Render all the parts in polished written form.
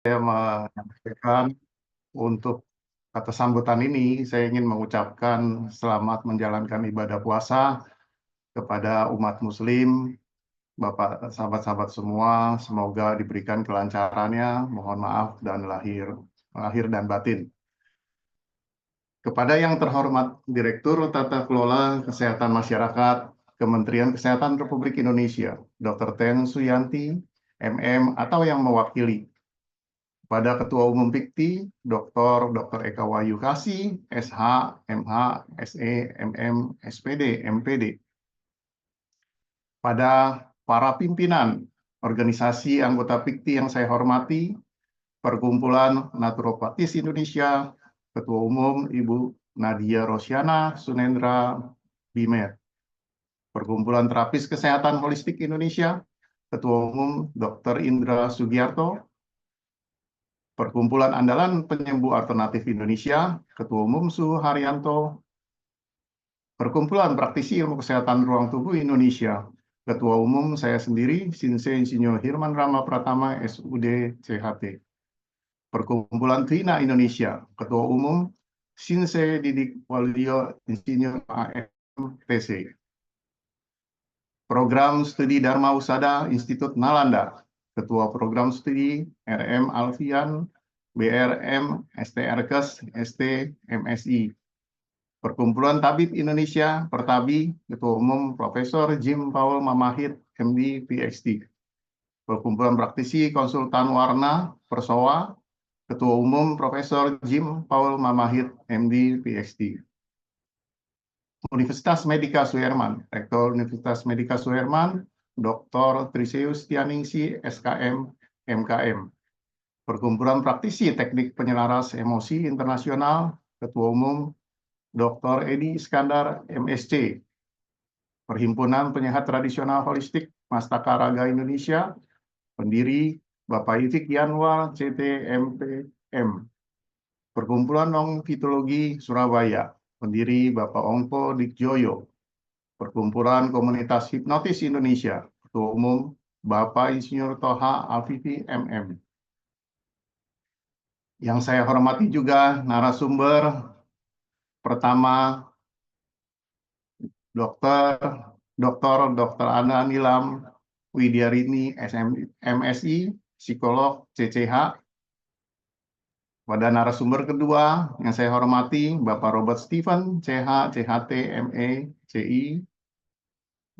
Saya menyampaikan untuk kata sambutan ini, saya ingin mengucapkan selamat menjalankan ibadah puasa kepada umat Muslim, Bapak, sahabat-sahabat semua. Semoga diberikan kelancarannya. Mohon maaf dan lahir dan batin. Kepada yang terhormat Direktur Tata Kelola Kesehatan Masyarakat Kementerian Kesehatan Republik Indonesia, Dr. Ten Suyanti, MM, atau yang mewakili. Pada Ketua Umum PIKTI, Dr. Eka Wayu Kasih, SH, MH, SE, MM, SPD, MPD. Pada para pimpinan organisasi anggota PIKTI yang saya hormati, Perkumpulan Naturopatis Indonesia, Ketua Umum Ibu Nadia Rosyana Sunendra Bimet, Perkumpulan Terapis Kesehatan Holistik Indonesia, Ketua Umum Dr. Indra Sugiarto, Perkumpulan Andalan Penyembuh Alternatif Indonesia, Ketua Umum Su Haryanto, Perkumpulan Praktisi Ilmu Kesehatan Ruang Tubuh Indonesia, Ketua Umum saya sendiri, Sinse Insinyur Hirman Rama Pratama, SUD CHT. Perkumpulan Trina Indonesia, Ketua Umum Sinse Didik Walio Insinyur AM TC. Program Studi Dharma Usada Institut Nalanda, Ketua Program Studi RM Alfian, BRM, STRKes, ST, MSI. Perkumpulan Tabib Indonesia, Pertabi, Ketua Umum Profesor Jim Paul Mamahit, MD, PhD. Perkumpulan Praktisi Konsultan Warna, Persowa, Ketua Umum Profesor Jim Paul Mamahit, MD, PhD. Universitas Medika Suherman, Rektor Universitas Medika Suherman, Dr. Triseus Tianingsi, SKM, MKM. Perkumpulan Praktisi Teknik Penyelaras Emosi Internasional, Ketua Umum Dr. Edi Iskandar, MSc. Perhimpunan Penyehat Tradisional Holistik Mastaka Raga Indonesia, pendiri Bapak Ifik Yanwar, CT, MPM. Perkumpulan Non-Fitologi Surabaya, pendiri Bapak Ongko Dikjoyo. Perkumpulan Komunitas Hipnotis Indonesia, Ketua Umum Bapak Insinyur Toha Afifi, MM. Yang saya hormati juga narasumber pertama, Dr. Ana Nilam Widyarini, MSI, Psikolog, CCH. Pada narasumber kedua yang saya hormati, Bapak Robert Stephen, CH, CHT, ME, CI,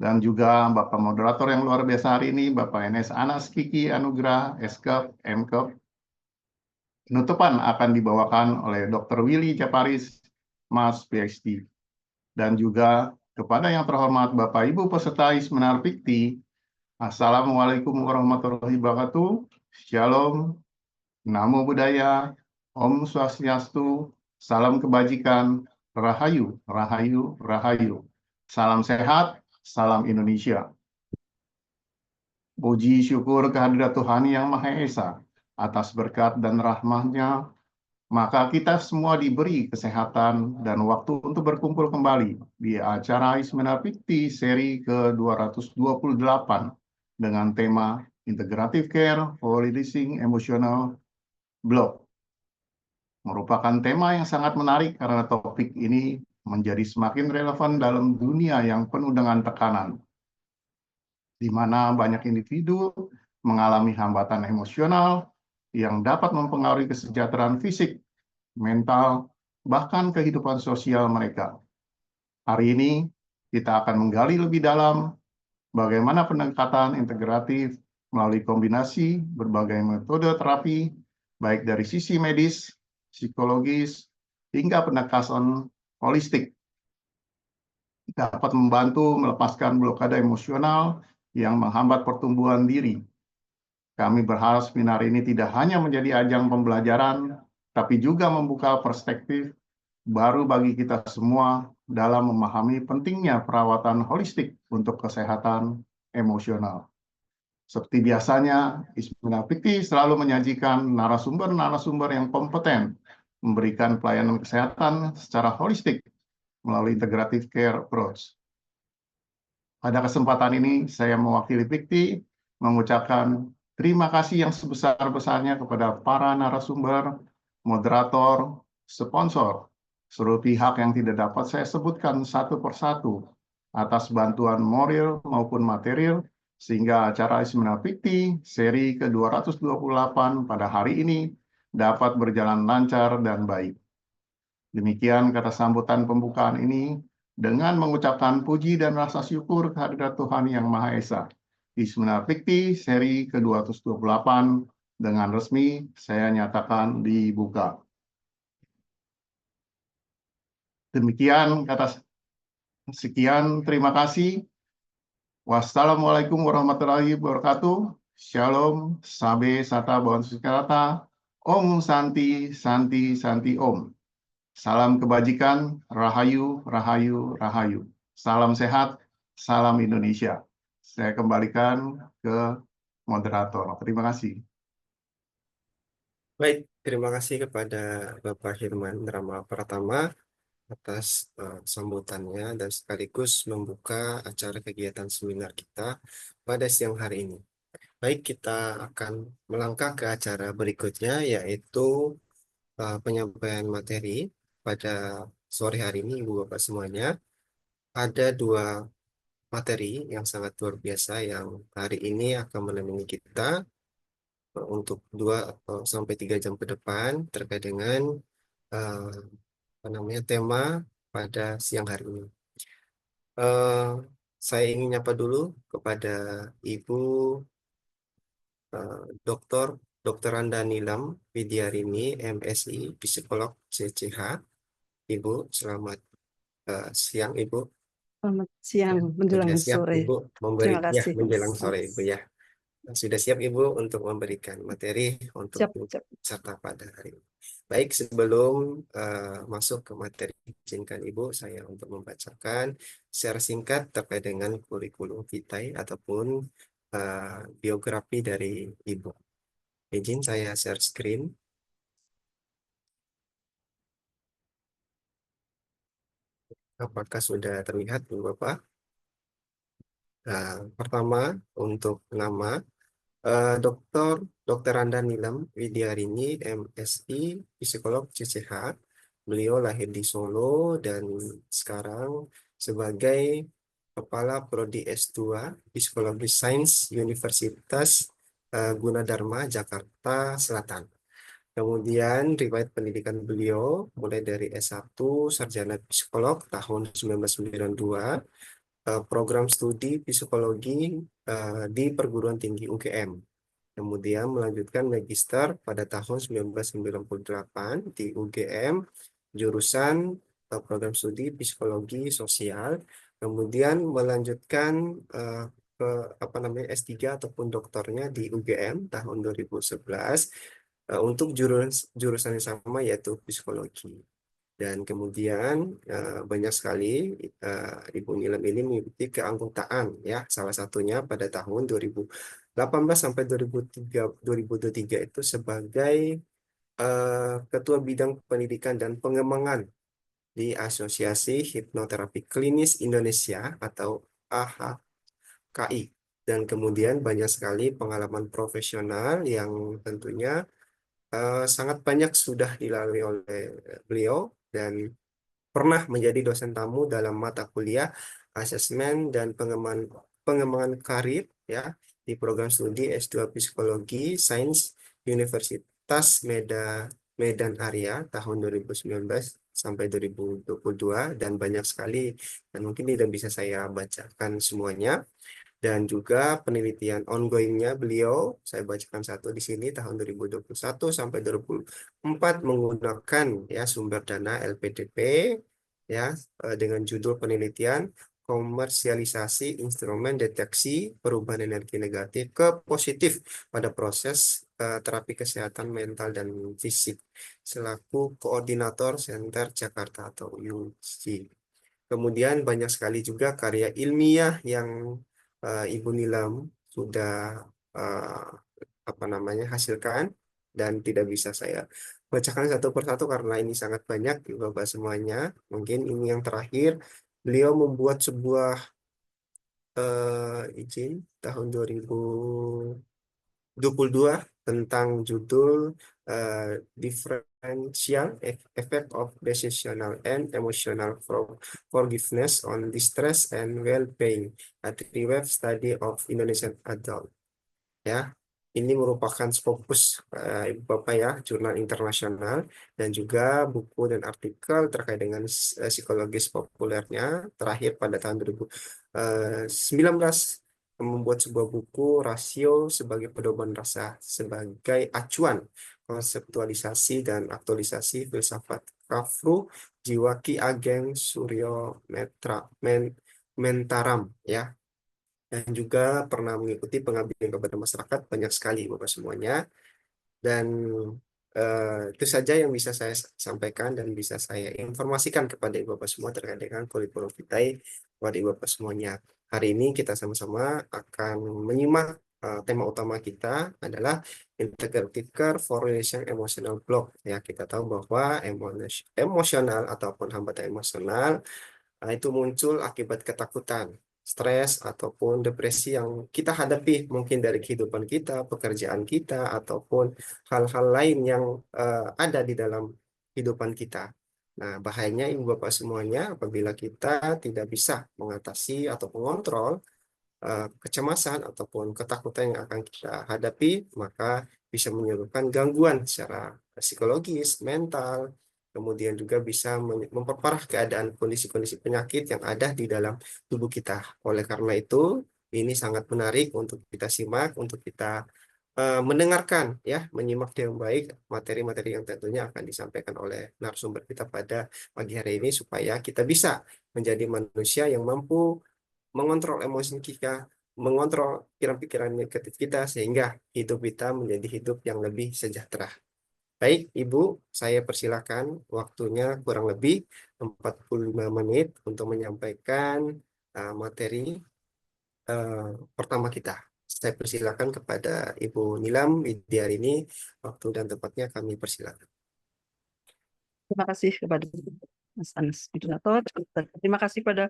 dan juga Bapak Moderator yang luar biasa hari ini, Bapak NS Anas Kiki Anugrah, SKEP, MKEP. Penutupan akan dibawakan oleh Dr. Willy Japaris, Mas PhD. Dan juga kepada yang terhormat Bapak Ibu peserta Seminar PIKTI, Assalamualaikum warahmatullahi wabarakatuh. Shalom, Namo Buddhaya, Om Swastiastu, salam kebajikan, Rahayu, Rahayu, Rahayu. Salam sehat, salam Indonesia. Puji syukur kehadirat Tuhan Yang Maha Esa atas berkat dan rahmat-Nya, maka kita semua diberi kesehatan dan waktu untuk berkumpul kembali di acara Seminar PIKTI seri ke-228 dengan tema Integrative Care for Releasing Emotional Block. Merupakan tema yang sangat menarik karena topik ini menjadi semakin relevan dalam dunia yang penuh dengan tekanan, di mana banyak individu mengalami hambatan emosional yang dapat mempengaruhi kesejahteraan fisik, mental, bahkan kehidupan sosial mereka. Hari ini kita akan menggali lebih dalam bagaimana pendekatan integratif melalui kombinasi berbagai metode terapi, baik dari sisi medis, psikologis, hingga pendekatan holistik, dapat membantu melepaskan blokade emosional yang menghambat pertumbuhan diri. Kami berharap seminar ini tidak hanya menjadi ajang pembelajaran, tapi juga membuka perspektif baru bagi kita semua dalam memahami pentingnya perawatan holistik untuk kesehatan emosional. Seperti biasanya, Seminar PIKTI selalu menyajikan narasumber-narasumber yang kompeten, memberikan pelayanan kesehatan secara holistik melalui integrative care approach. Pada kesempatan ini, saya mewakili PIKTI mengucapkan Terima kasih yang sebesar-besarnya kepada para narasumber, moderator, sponsor, seluruh pihak yang tidak dapat saya sebutkan satu persatu atas bantuan moral maupun material sehingga acara Ismina Fikti seri ke-228 pada hari ini dapat berjalan lancar dan baik. Demikian kata sambutan pembukaan ini dengan mengucapkan puji dan rasa syukur kehadirat Tuhan Yang Maha Esa. Ismina Fikti seri ke-228 dengan resmi saya nyatakan dibuka. Demikian kata sekian, terima kasih. Wassalamualaikum warahmatullahi wabarakatuh. Shalom, sabe, sata, bawang sukarata. Om Santi, Santi, Santi Om. Salam kebajikan, rahayu, rahayu, rahayu. Salam sehat, salam Indonesia. Saya kembalikan ke moderator. Terima kasih. Baik, terima kasih kepada Bapak Hirman Rama Pratama atas sambutannya dan sekaligus membuka acara kegiatan seminar kita pada siang hari ini. Baik, kita akan melangkah ke acara berikutnya, yaitu penyampaian materi pada sore hari ini, Ibu Bapak semuanya. Ada dua materi yang sangat luar biasa yang hari ini akan menemani kita untuk 2 sampai 3 jam ke depan terkait dengan eh, apa namanya tema pada siang hari ini. Eh, saya ingin nyapa dulu kepada Ibu Dr. Dr. Anda Nilam Widyarini, MSI, Psikolog CCH. Ibu, selamat siang Ibu. Selamat siang menjelang Sudah siap sore. Ibu memberi Terima kasih, Mas. menjelang sore Ibu ya. Sudah siap Ibu untuk memberikan materi untuk Siap, siap. peserta pada hari ini. Baik, sebelum masuk ke materi, izinkan Ibu saya untuk membacakan secara singkat terkait dengan kurikulum vitae ataupun biografi dari Ibu. Izin saya share screen. Apakah sudah terlihat Ibu Bapak? Pertama, untuk nama Dr. Dr. Anda Nilam Widyarini, MSI, Psikolog CCH. Beliau lahir di Solo dan sekarang sebagai Kepala Prodi S2 Psikologi Sains Universitas Gunadarma, Jakarta Selatan. Kemudian riwayat pendidikan beliau mulai dari S1 Sarjana Psikolog tahun 1992, program studi psikologi di perguruan tinggi UGM. Kemudian melanjutkan magister pada tahun 1998 di UGM, jurusan program studi psikologi sosial. Kemudian melanjutkan ke S3 ataupun doktornya di UGM tahun 2011 untuk jurusan yang sama yaitu psikologi. Dan kemudian banyak sekali Ibu Nilam ini mengikuti keanggotaan ya, salah satunya pada tahun 2018 sampai 2023 itu sebagai Ketua Bidang Pendidikan dan Pengembangan di Asosiasi Hipnoterapi Klinis Indonesia atau AHKI. Dan kemudian banyak sekali pengalaman profesional yang tentunya sangat banyak sudah dilalui oleh beliau dan pernah menjadi dosen tamu dalam mata kuliah asesmen dan pengembangan karir ya di program studi S2 Psikologi Sains Universitas Medan Area tahun 2019 sampai 2022 dan banyak sekali dan mungkin tidak bisa saya bacakan semuanya. Dan juga penelitian ongoingnya beliau, saya bacakan satu di sini tahun 2021 sampai 2024 menggunakan ya sumber dana LPDP ya dengan judul penelitian komersialisasi instrumen deteksi perubahan energi negatif ke positif pada proses terapi kesehatan mental dan fisik selaku koordinator Center Jakarta atau UC. Kemudian banyak sekali juga karya ilmiah yang Ibu Nilam sudah uh, hasilkan dan tidak bisa saya bacakan satu persatu karena ini sangat banyak Bapak semuanya. Mungkin ini yang terakhir, beliau membuat sebuah izin tahun 22 tentang judul Differential Effect of Decisional and Emotional Forgiveness on Distress and Well-being, a three-web study of Indonesian adult. Ya, ini merupakan fokus Ibu Bapak ya, jurnal internasional dan juga buku dan artikel terkait dengan psikologis populernya terakhir pada tahun 2019 membuat sebuah buku rasio sebagai pedoman rasa sebagai acuan konseptualisasi dan aktualisasi filsafat Kafru Jiwa Ki Ageng Suryo Mentaram ya, dan juga pernah mengikuti pengabdian kepada masyarakat banyak sekali Bapak semuanya. Dan itu saja yang bisa saya sampaikan dan bisa saya informasikan kepada Ibu Bapak semua terkait dengan kurikulum vitae kepada Ibu Bapak semuanya. Hari ini kita sama-sama akan menyimak tema utama kita adalah Integrative Care for Relation Emotional Block. Ya, kita tahu bahwa emosional ataupun hambatan emosional itu muncul akibat ketakutan, stres, ataupun depresi yang kita hadapi mungkin dari kehidupan kita, pekerjaan kita, ataupun hal-hal lain yang ada di dalam kehidupan kita. Nah, bahayanya Ibu Bapak semuanya apabila kita tidak bisa mengatasi atau mengontrol kecemasan ataupun ketakutan yang akan kita hadapi, maka bisa menyebabkan gangguan secara psikologis, mental, kemudian juga bisa memperparah keadaan kondisi-kondisi penyakit yang ada di dalam tubuh kita. Oleh karena itu, ini sangat menarik untuk kita simak, untuk kita mendengarkan, ya, menyimak dengan baik materi-materi yang tentunya akan disampaikan oleh narasumber kita pada pagi hari ini supaya kita bisa menjadi manusia yang mampu mengontrol emosi kita, mengontrol pikiran-pikiran negatif kita sehingga hidup kita menjadi hidup yang lebih sejahtera. Baik, Ibu, saya persilakan waktunya kurang lebih 45 menit untuk menyampaikan materi pertama kita. Saya persilakan kepada Ibu Nilam Widyarini, waktu dan tempatnya kami persilakan. Terima kasih kepada Mas Anas Widunato. Terima kasih pada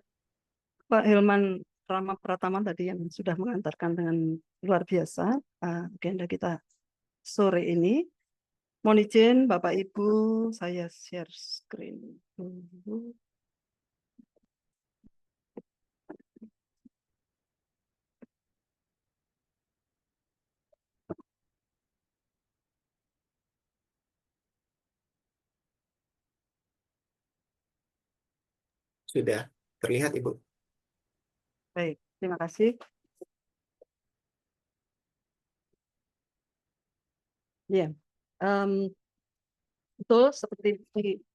Pak Hilman Rama Pratama tadi yang sudah mengantarkan dengan luar biasa agenda kita sore ini. Mohon izin Bapak Ibu, saya share screen dulu. Sudah terlihat, Ibu? Baik, terima kasih. Ya, betul seperti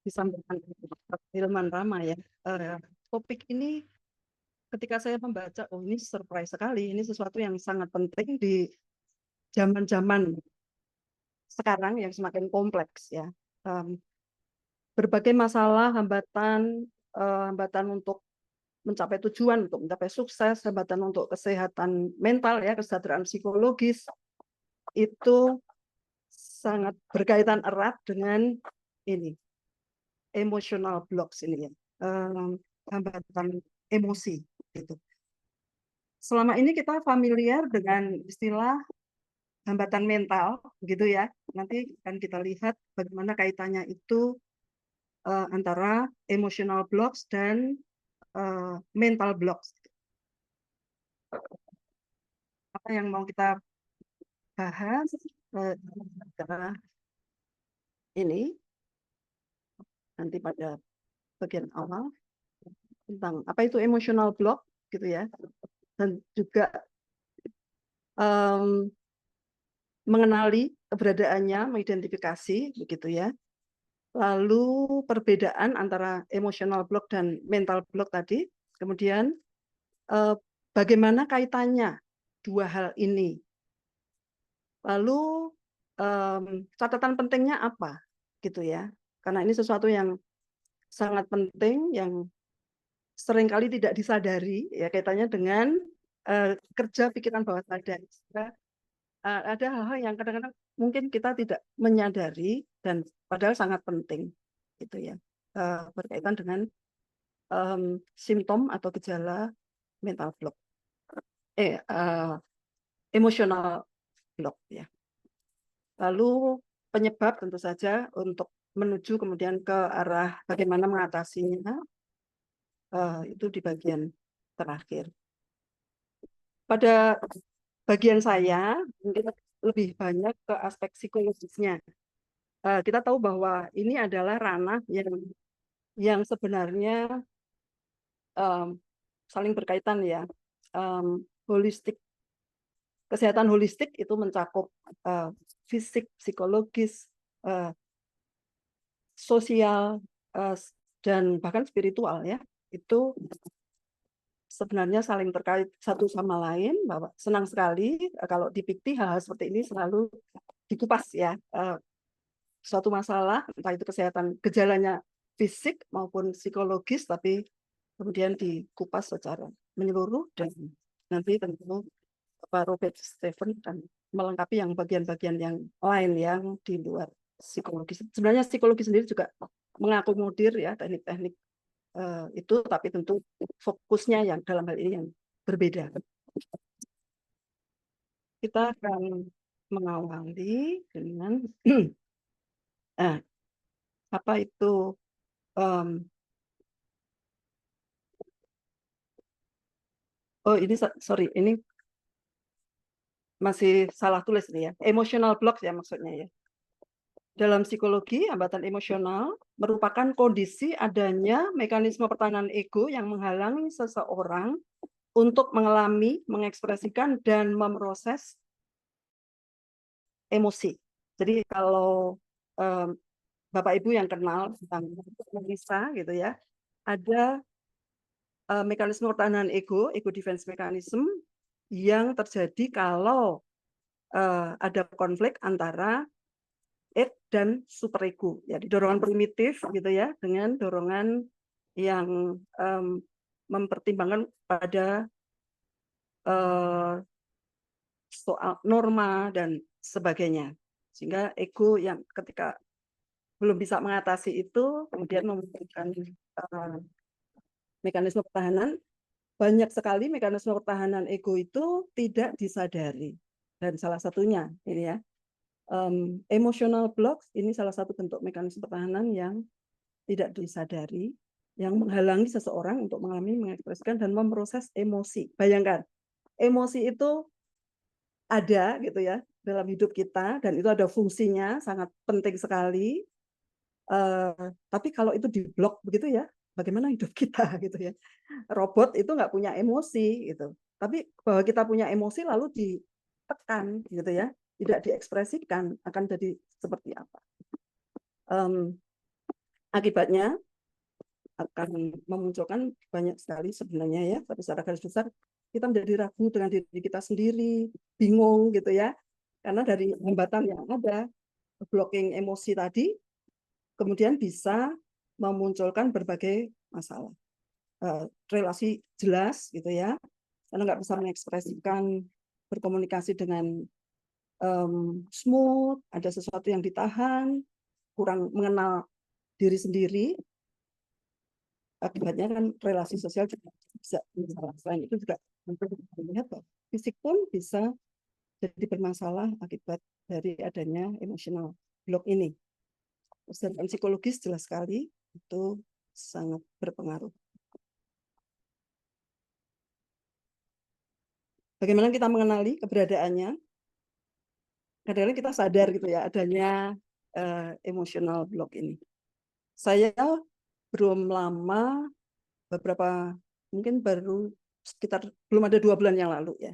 disampaikan Pak Hilman Rama ya. Topik ini ketika saya membaca, oh ini surprise sekali, ini sesuatu yang sangat penting di zaman-zaman sekarang yang semakin kompleks ya. Berbagai masalah, hambatan untuk mencapai tujuan, untuk mencapai sukses, hambatan untuk kesehatan mental ya, kesejahteraan psikologis itu sangat berkaitan erat dengan ini emotional blocks ini ya, hambatan emosi gitu. Selama ini kita familiar dengan istilah hambatan mental gitu ya. Nanti akan kita lihat bagaimana kaitannya itu antara emotional blocks dan mental blocks. Apa yang mau kita bahas ini nanti pada bagian awal tentang apa itu emotional block gitu ya, dan juga mengenali keberadaannya, mengidentifikasi begitu ya. Lalu perbedaan antara emotional block dan mental block tadi, kemudian bagaimana kaitannya dua hal ini. Lalu catatan pentingnya apa gitu ya. Karena ini sesuatu yang sangat penting yang seringkali tidak disadari ya kaitannya dengan kerja pikiran bawah sadar. Ada hal-hal yang kadang-kadang mungkin kita tidak menyadari dan padahal sangat penting gitu ya, berkaitan dengan simptom atau gejala mental block, emotional block ya. Lalu penyebab tentu saja untuk menuju kemudian ke arah bagaimana mengatasinya itu di bagian terakhir. Pada bagian saya mungkin lebih banyak ke aspek psikologisnya. Kita tahu bahwa ini adalah ranah yang sebenarnya saling berkaitan ya. Holistik, kesehatan holistik itu mencakup fisik, psikologis, sosial, dan bahkan spiritual ya. Itu sebenarnya saling terkait satu sama lain. Bahwa senang sekali kalau di PIKTI hal-hal seperti ini selalu dikupas ya. Suatu masalah entah itu kesehatan gejalanya fisik maupun psikologis, tapi kemudian dikupas secara menyeluruh, dan nanti tentu Pak Robert Stephen akan melengkapi yang bagian-bagian yang lain yang di luar psikologis. Sebenarnya psikologi sendiri juga mengakomodir ya teknik-teknik itu, tapi tentu fokusnya yang dalam hal ini yang berbeda. Kita akan mengawali dengan apa itu oh ini sorry, ini masih salah tulis nih ya, emotional block ya maksudnya ya. Dalam psikologi, hambatan emosional merupakan kondisi adanya mekanisme pertahanan ego yang menghalangi seseorang untuk mengalami, mengekspresikan, dan memproses emosi. Jadi kalau Bapak Ibu yang kenal tentang Lisa gitu ya, ada mekanisme pertahanan ego defense mechanism yang terjadi kalau ada konflik antara id dan superego, ya, di dorongan primitif gitu ya, dengan dorongan yang mempertimbangkan pada soal norma dan sebagainya, sehingga ego yang ketika belum bisa mengatasi itu kemudian memberikan mekanisme pertahanan. Banyak sekali mekanisme pertahanan ego itu tidak disadari, dan salah satunya ini ya, emotional block ini salah satu bentuk mekanisme pertahanan yang tidak disadari, yang menghalangi seseorang untuk mengalami, mengekspresikan, dan memproses emosi. Bayangkan, emosi itu ada gitu ya dalam hidup kita, dan itu ada fungsinya sangat penting sekali. Tapi kalau itu diblok begitu ya, bagaimana hidup kita gitu ya? Robot itu nggak punya emosi gitu. Tapi bahwa kita punya emosi lalu ditekan gitu ya, tidak diekspresikan, akan jadi seperti apa? Akibatnya akan memunculkan banyak sekali sebenarnya ya, tapi secara garis besar kita menjadi ragu dengan diri kita sendiri, bingung gitu ya, karena dari hambatan yang ada, blocking emosi tadi, kemudian bisa memunculkan berbagai masalah. Relasi jelas gitu ya, karena nggak bisa mengekspresikan, berkomunikasi dengan smooth, ada sesuatu yang ditahan, kurang mengenal diri sendiri. Akibatnya kan relasi sosial juga bisa bermasalah. Selain itu juga melihat bahwa fisik pun bisa jadi bermasalah akibat dari adanya emotional block ini. Sedangkan psikologis jelas sekali itu sangat berpengaruh. Bagaimana kita mengenali keberadaannya? Kadang-kadang kita sadar gitu ya adanya emotional block ini. Saya belum lama, beberapa mungkin baru sekitar belum ada 2 bulan yang lalu ya.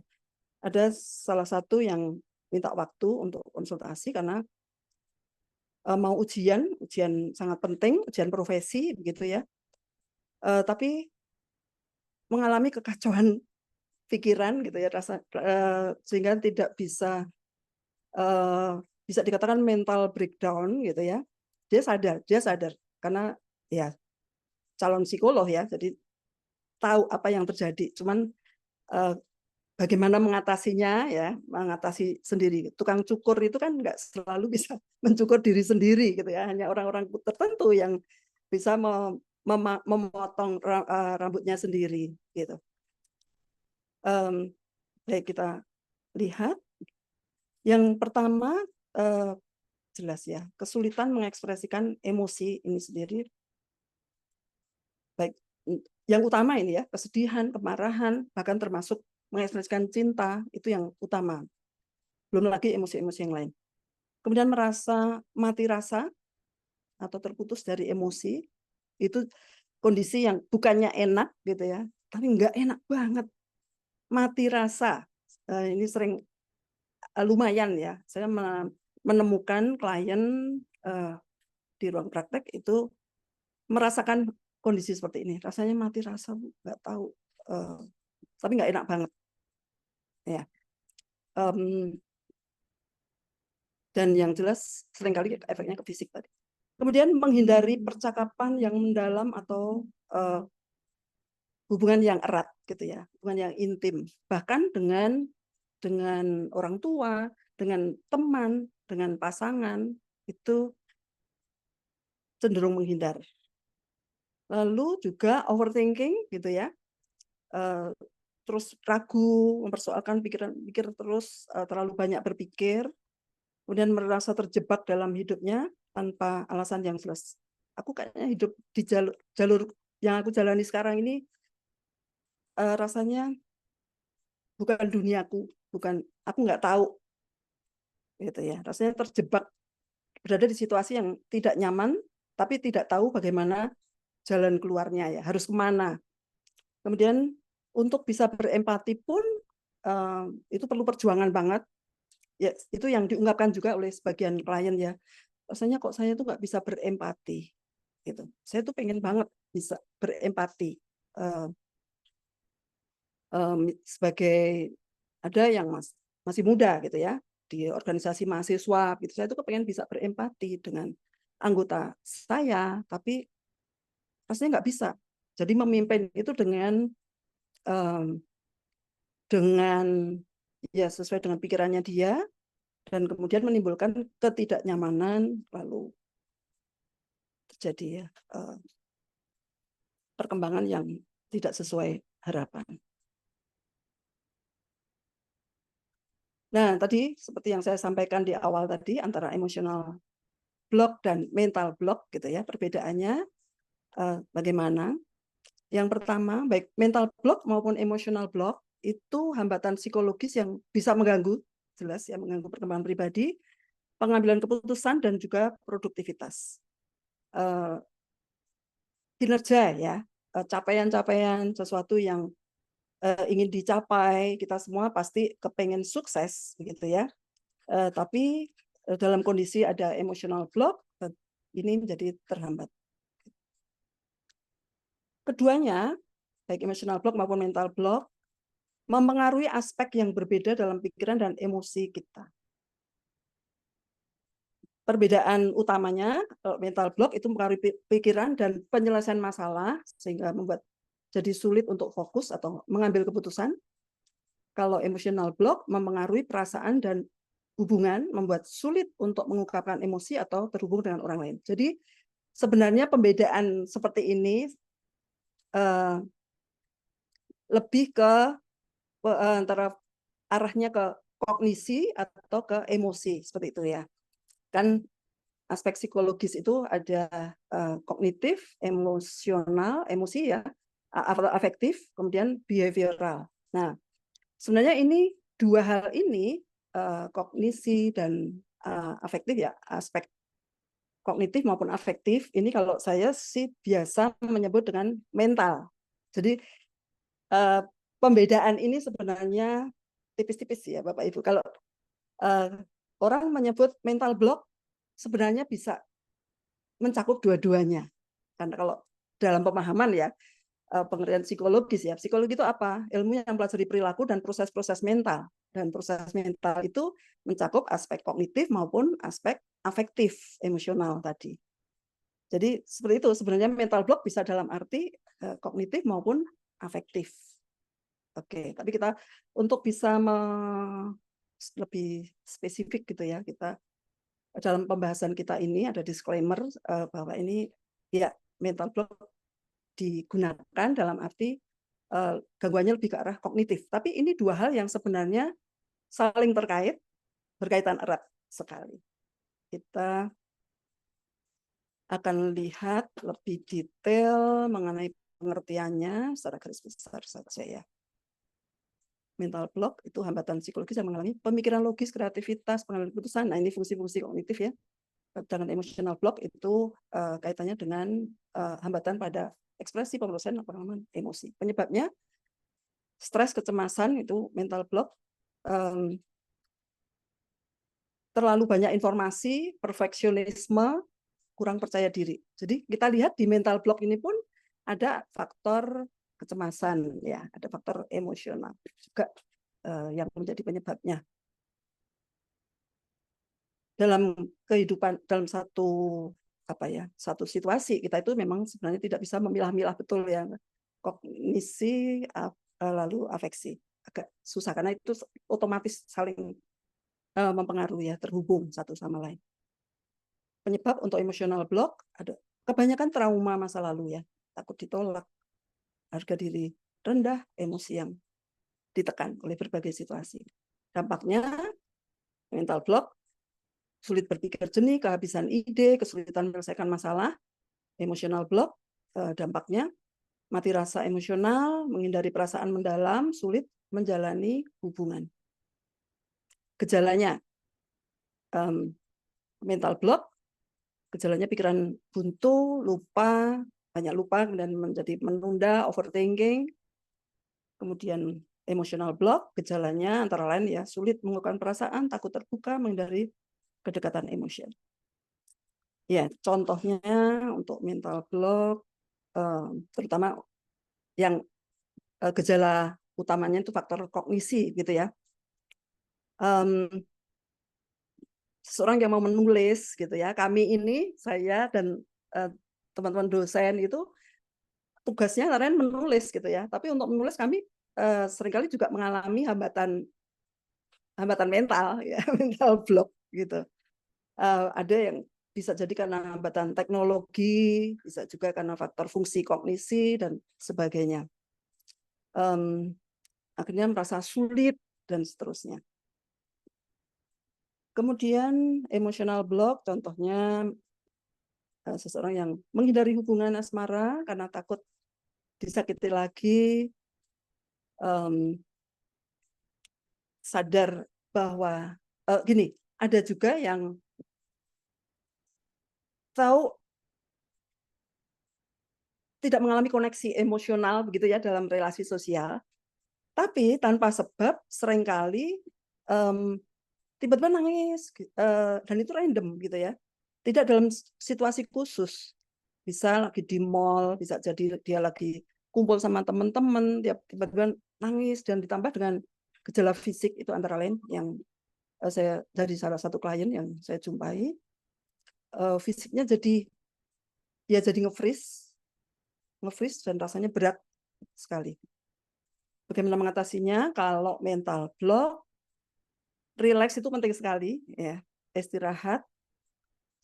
Ada salah satu yang minta waktu untuk konsultasi karena mau ujian sangat penting, ujian profesi begitu ya. Tapi mengalami kekacauan pikiran gitu ya, sehingga tidak bisa dikatakan mental breakdown gitu ya. Dia sadar karena ya calon psikolog ya, jadi tahu apa yang terjadi. Cuman bagaimana mengatasinya ya, mengatasi sendiri. Tukang cukur itu kan nggak selalu bisa mencukur diri sendiri gitu ya, hanya orang-orang tertentu yang bisa memotong rambutnya sendiri gitu. Baik, kita lihat Yang pertama, jelas ya, kesulitan mengekspresikan emosi ini sendiri, baik yang utama ini ya, kesedihan, kemarahan, bahkan termasuk mengekspresikan cinta, itu yang utama. Belum lagi emosi-emosi yang lain. Kemudian merasa mati rasa atau terputus dari emosi, itu kondisi yang bukannya enak gitu ya, tapi nggak enak banget. Mati rasa, ini sering lumayan ya. Saya menemukan klien di ruang praktek itu merasakan kondisi seperti ini. Rasanya mati rasa, Bu, nggak tahu, tapi nggak enak banget. Ya. Dan yang jelas seringkali efeknya ke fisik tadi. Kemudian menghindari percakapan yang mendalam atau hubungan yang erat gitu ya, hubungan yang intim, bahkan dengan orang tua, dengan teman, dengan pasangan, itu cenderung menghindar. Lalu juga overthinking gitu ya, terus ragu, mempersoalkan pikir terus, terlalu banyak berpikir, kemudian merasa terjebak dalam hidupnya tanpa alasan yang jelas. Aku kayaknya hidup di jalur yang aku jalani sekarang ini rasanya bukan duniaku, aku nggak tahu gitu ya. Rasanya terjebak, berada di situasi yang tidak nyaman, tapi tidak tahu bagaimana jalan keluarnya ya, harus kemana. Kemudian untuk bisa berempati pun itu perlu perjuangan banget. Ya, itu yang diungkapkan juga oleh sebagian klien ya. Rasanya kok saya tuh nggak bisa berempati. Gitu. Saya tuh pengen banget bisa berempati. Sebagai ada yang masih muda gitu ya, di organisasi mahasiswa gitu, saya tuh kepengen bisa berempati dengan anggota saya, tapi rasanya nggak bisa. Jadi memimpin itu dengan ya sesuai dengan pikirannya dia, dan kemudian menimbulkan ketidaknyamanan, lalu terjadi ya perkembangan yang tidak sesuai harapan. Nah, tadi seperti yang saya sampaikan di awal tadi, antara emosional block dan mental block gitu ya, perbedaannya bagaimana? Yang pertama, baik mental block maupun emotional block itu hambatan psikologis yang bisa mengganggu, jelas ya, mengganggu perkembangan pribadi, pengambilan keputusan dan juga produktivitas. Kinerja ya, capaian-capaian sesuatu yang ingin dicapai, kita semua pasti kepengen sukses begitu ya. Tapi dalam kondisi ada emotional block, ini menjadi terhambat. Keduanya, baik emotional block maupun mental block, mempengaruhi aspek yang berbeda dalam pikiran dan emosi kita. Perbedaan utamanya, mental block itu mempengaruhi pikiran dan penyelesaian masalah, sehingga membuat jadi sulit untuk fokus atau mengambil keputusan. Kalau emotional block mempengaruhi perasaan dan hubungan, membuat sulit untuk mengungkapkan emosi atau terhubung dengan orang lain. Jadi sebenarnya pembedaan seperti ini lebih ke antara arahnya ke kognisi atau ke emosi, seperti itu ya. Kan aspek psikologis itu ada kognitif, emosional, emosi ya, afektif, kemudian behavioral. Nah, sebenarnya ini dua hal ini, kognisi dan afektif ya, aspek kognitif maupun afektif, ini kalau saya sih biasa menyebut dengan mental. Jadi pembedaan ini sebenarnya tipis-tipis ya Bapak Ibu. Kalau orang menyebut mental block, sebenarnya bisa mencakup dua-duanya. Karena kalau dalam pemahaman ya, pengertian psikologis ya, psikologi itu apa? Ilmu yang mempelajari perilaku dan proses-proses mental. Dan proses mental itu mencakup aspek kognitif maupun aspek afektif, emosional tadi. Jadi seperti itu, sebenarnya mental block bisa dalam arti kognitif maupun afektif. Oke, tapi kita untuk bisa lebih spesifik gitu ya, kita dalam pembahasan kita ini ada disclaimer bahwa ini ya mental block digunakan dalam arti gangguannya lebih ke arah kognitif. Tapi ini dua hal yang sebenarnya saling terkait berkaitan erat sekali. Kita akan lihat lebih detail mengenai pengertiannya secara garis besar saja ya. Mental block itu hambatan psikologis yang mengalami pemikiran logis, kreativitas, pengambilan keputusan. Nah, ini fungsi-fungsi kognitif ya. Sedangkan emotional block itu kaitannya dengan hambatan pada ekspresi, pemrosesan, pengalaman, emosi. Penyebabnya stres, kecemasan itu mental block. Terlalu banyak informasi, perfeksionisme, kurang percaya diri. Jadi kita lihat di mental block ini pun ada faktor kecemasan, ya, ada faktor emosional juga yang menjadi penyebabnya. Dalam kehidupan, dalam satu satu situasi kita itu memang sebenarnya tidak bisa memilah-milah betul ya, kognisi lalu afeksi, agak susah karena itu otomatis saling mempengaruhi ya, terhubung satu sama lain. Penyebab untuk emotional block ada kebanyakan trauma masa lalu ya, takut ditolak, harga diri rendah, emosi yang ditekan oleh berbagai situasi. Dampaknya mental block, sulit berpikir jernih, kehabisan ide, kesulitan menyelesaikan masalah. Emotional block dampaknya mati rasa emosional, menghindari perasaan mendalam, sulit menjalani hubungan. Gejalanya mental block, gejalanya pikiran buntu, lupa, banyak lupa, kemudian menjadi menunda, overthinking. Kemudian emotional block, gejalanya antara lain ya sulit mengungkapkan perasaan, takut terbuka, menghindari kedekatan emosional. Ya, contohnya untuk mental block, terutama yang gejala utamanya itu faktor kognisi gitu ya. Seseorang yang mau menulis gitu ya, kami ini, saya dan teman-teman dosen itu tugasnya kalian menulis gitu ya, tapi untuk menulis kami seringkali juga mengalami hambatan mental ya, mental block gitu. Ada yang bisa jadi karena hambatan teknologi, bisa juga karena faktor fungsi kognisi dan sebagainya. Akhirnya merasa sulit dan seterusnya. Kemudian emotional block, contohnya seseorang yang menghindari hubungan asmara karena takut disakiti lagi, sadar bahwa gini, ada juga yang tahu tidak mengalami koneksi emosional begitu ya dalam relasi sosial, tapi tanpa sebab seringkali tiba-tiba nangis dan itu random gitu ya, tidak dalam situasi khusus, bisa lagi di mall, bisa jadi dia lagi kumpul sama teman-teman, dia tiba-tiba nangis dan ditambah dengan gejala fisik itu antara lain yang saya dari salah satu klien yang saya jumpai, fisiknya jadi dia jadi nge-freeze dan rasanya berat sekali. Bagaimana mengatasinya? Kalau mental block, relax itu penting sekali, ya, istirahat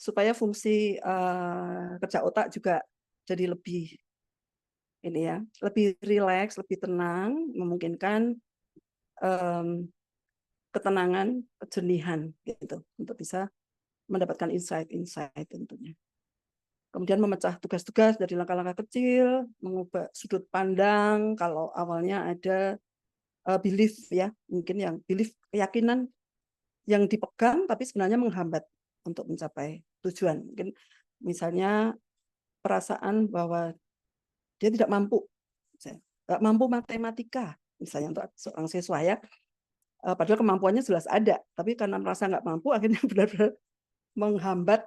supaya fungsi kerja otak juga jadi lebih ini ya, lebih rileks, lebih tenang, memungkinkan ketenangan, kejernihan gitu untuk bisa mendapatkan insight tentunya. Kemudian memecah tugas-tugas dari langkah-langkah kecil, mengubah sudut pandang. Kalau awalnya ada belief ya, mungkin yang belief keyakinan yang dipegang tapi sebenarnya menghambat untuk mencapai tujuan. Mungkin misalnya perasaan bahwa dia tidak mampu matematika, misalnya untuk seorang siswa ya, padahal kemampuannya jelas ada, tapi karena merasa nggak mampu akhirnya benar-benar menghambat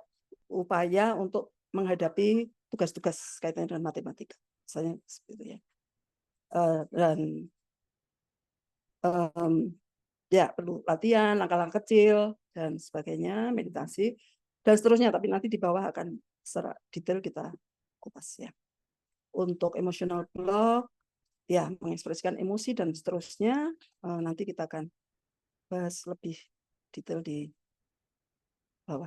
upaya untuk menghadapi tugas-tugas kaitannya dengan matematika, misalnya seperti itu ya. Dan ya perlu latihan, langkah-langkah kecil dan sebagainya, meditasi dan seterusnya. Tapi nanti di bawah akan secara detail kita kupas ya. Untuk emotional block, ya mengekspresikan emosi dan seterusnya, nanti kita akan bahas lebih detail di bawah.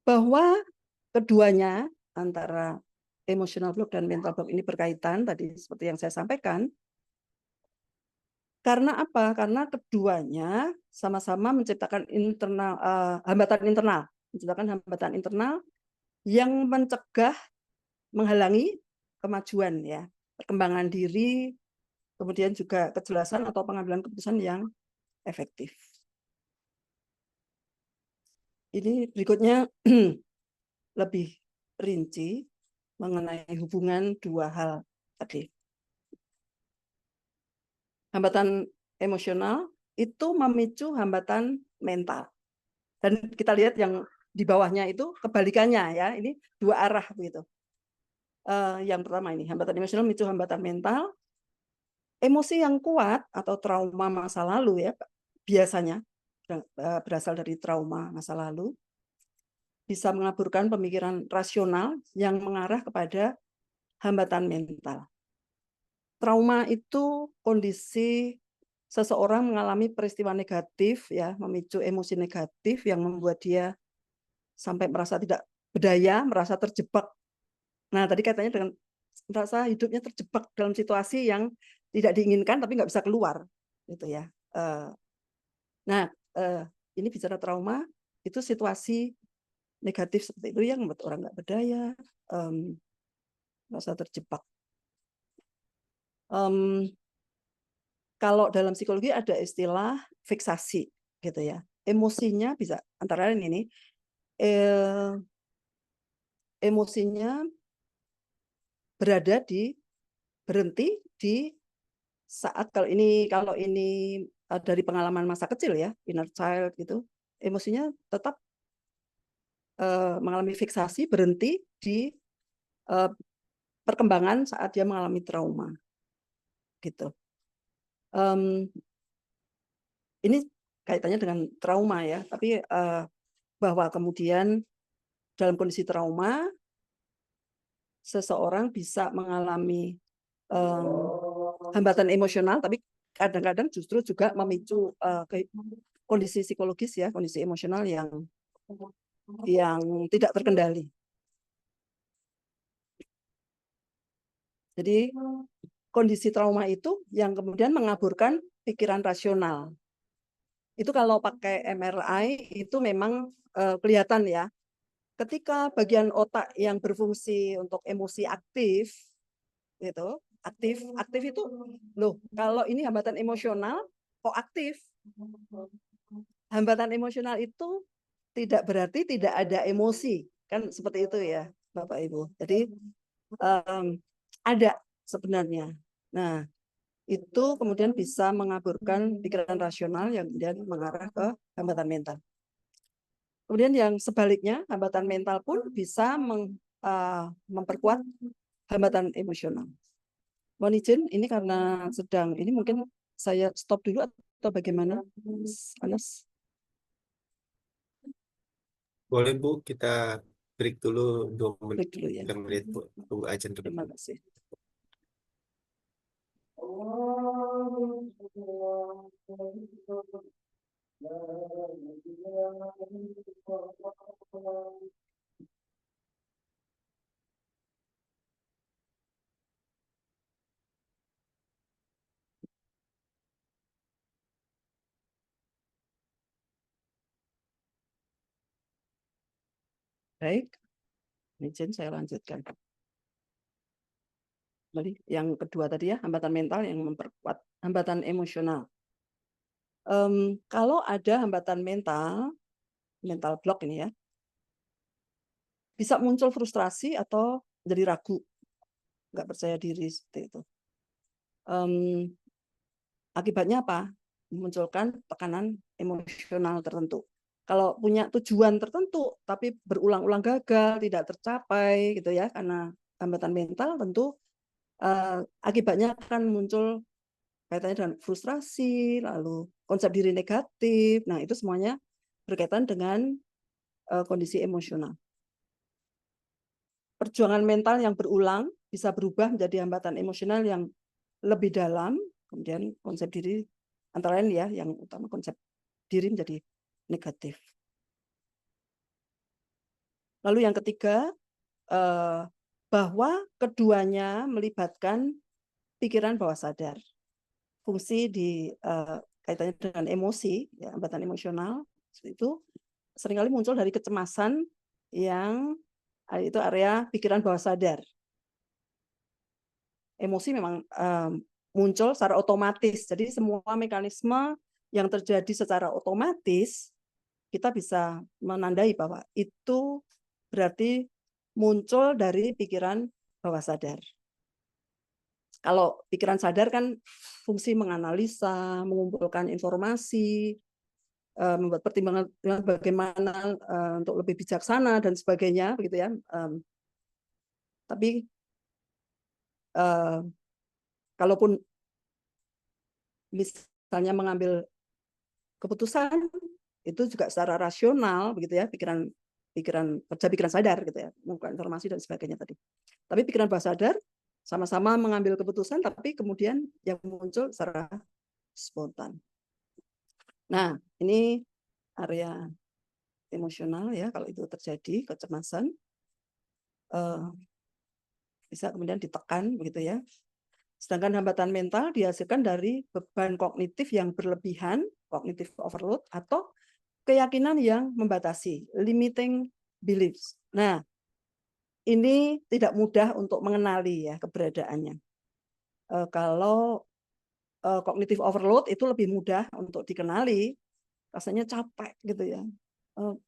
Bahwa keduanya antara emotional block dan mental block ini berkaitan, tadi seperti yang saya sampaikan, Karena apa? Karena keduanya sama-sama menciptakan menciptakan hambatan internal yang mencegah, menghalangi kemajuan ya, perkembangan diri, kemudian juga kejelasan atau pengambilan keputusan yang efektif. Ini berikutnya lebih rinci mengenai hubungan dua hal tadi. Hambatan emosional itu memicu hambatan mental. Dan kita lihat yang di bawahnya itu kebalikannya ya, ini dua arah begitu. Yang pertama ini hambatan emosional memicu hambatan mental. Emosi yang kuat atau trauma masa lalu ya biasanya berasal dari trauma masa lalu bisa mengaburkan pemikiran rasional yang mengarah kepada hambatan mental. Trauma itu kondisi seseorang mengalami peristiwa negatif ya, memicu emosi negatif yang membuat dia sampai merasa tidak berdaya, merasa terjebak. Nah, tadi katanya dengan merasa hidupnya terjebak dalam situasi yang tidak diinginkan tapi nggak bisa keluar, gitu ya. Nah, ini bicara trauma itu situasi negatif seperti itu yang membuat orang nggak berdaya, merasa terjebak. Kalau dalam psikologi ada istilah fiksasi, gitu ya. Emosinya bisa antara lain ini, emosinya berhenti di saat kalau ini dari pengalaman masa kecil ya, inner child gitu, emosinya tetap mengalami fiksasi berhenti di perkembangan saat dia mengalami trauma, gitu. Ini kaitannya dengan trauma ya, tapi bahwa kemudian dalam kondisi trauma seseorang bisa mengalami hambatan emosional, tapi kadang-kadang justru juga memicu kondisi psikologis ya, kondisi emosional yang tidak terkendali. Jadi kondisi trauma itu yang kemudian mengaburkan pikiran rasional. Itu kalau pakai MRI itu memang kelihatan ya. Ketika bagian otak yang berfungsi untuk emosi aktif, gitu, aktif itu, loh, kalau ini hambatan emosional kok aktif? Hambatan emosional itu tidak berarti tidak ada emosi, kan seperti itu ya, Bapak Ibu. Jadi ada sebenarnya. Nah, itu kemudian bisa mengaburkan pikiran rasional yang kemudian mengarah ke hambatan mental. Kemudian yang sebaliknya, hambatan mental pun bisa memperkuat hambatan emosional. Mohon izin, ini karena sedang, ini mungkin saya stop dulu atau bagaimana, Anas? Boleh Bu, kita break dulu 2 menit. Break dulu ya. Menit Bu, tunggu aja dulu. Terima kasih. Baik, izin saya lanjutkan. Jadi yang kedua tadi ya, hambatan mental yang memperkuat hambatan emosional. Kalau ada hambatan mental block ini ya, bisa muncul frustrasi atau jadi ragu, nggak percaya diri seperti itu. Akibatnya apa? Memunculkan tekanan emosional tertentu. Kalau punya tujuan tertentu tapi berulang-ulang gagal, tidak tercapai gitu ya, karena hambatan mental tentu akibatnya akan muncul kaitannya dengan frustrasi, lalu konsep diri negatif. Nah, itu semuanya berkaitan dengan kondisi emosional. Perjuangan mental yang berulang bisa berubah menjadi hambatan emosional yang lebih dalam, kemudian konsep diri antara lain ya, yang utama konsep diri menjadi negatif. Lalu yang ketiga, bahwa keduanya melibatkan pikiran bawah sadar. fungsi di kaitannya dengan emosi, ya, hambatan emosional, seperti itu seringkali muncul dari kecemasan yang itu area pikiran bawah sadar. Emosi memang muncul secara otomatis, jadi semua mekanisme yang terjadi secara otomatis kita bisa menandai bahwa itu berarti muncul dari pikiran bawah sadar. Kalau pikiran sadar kan fungsi menganalisa, mengumpulkan informasi, membuat pertimbangan bagaimana untuk lebih bijaksana dan sebagainya, begitu ya. Tapi kalaupun misalnya mengambil keputusan itu juga secara rasional, begitu ya, pikiran kerja pikiran sadar, gitu ya, mengumpulkan informasi dan sebagainya tadi. Tapi pikiran bawah sadar sama-sama mengambil keputusan, tapi kemudian yang muncul secara spontan. Nah, ini area emosional ya, kalau itu terjadi kecemasan bisa kemudian ditekan, begitu ya. Sedangkan hambatan mental dihasilkan dari beban kognitif yang berlebihan, cognitive overload, atau keyakinan yang membatasi, limiting beliefs. Nah, ini tidak mudah untuk mengenali ya keberadaannya. Kalau cognitive overload itu lebih mudah untuk dikenali, rasanya capek gitu ya.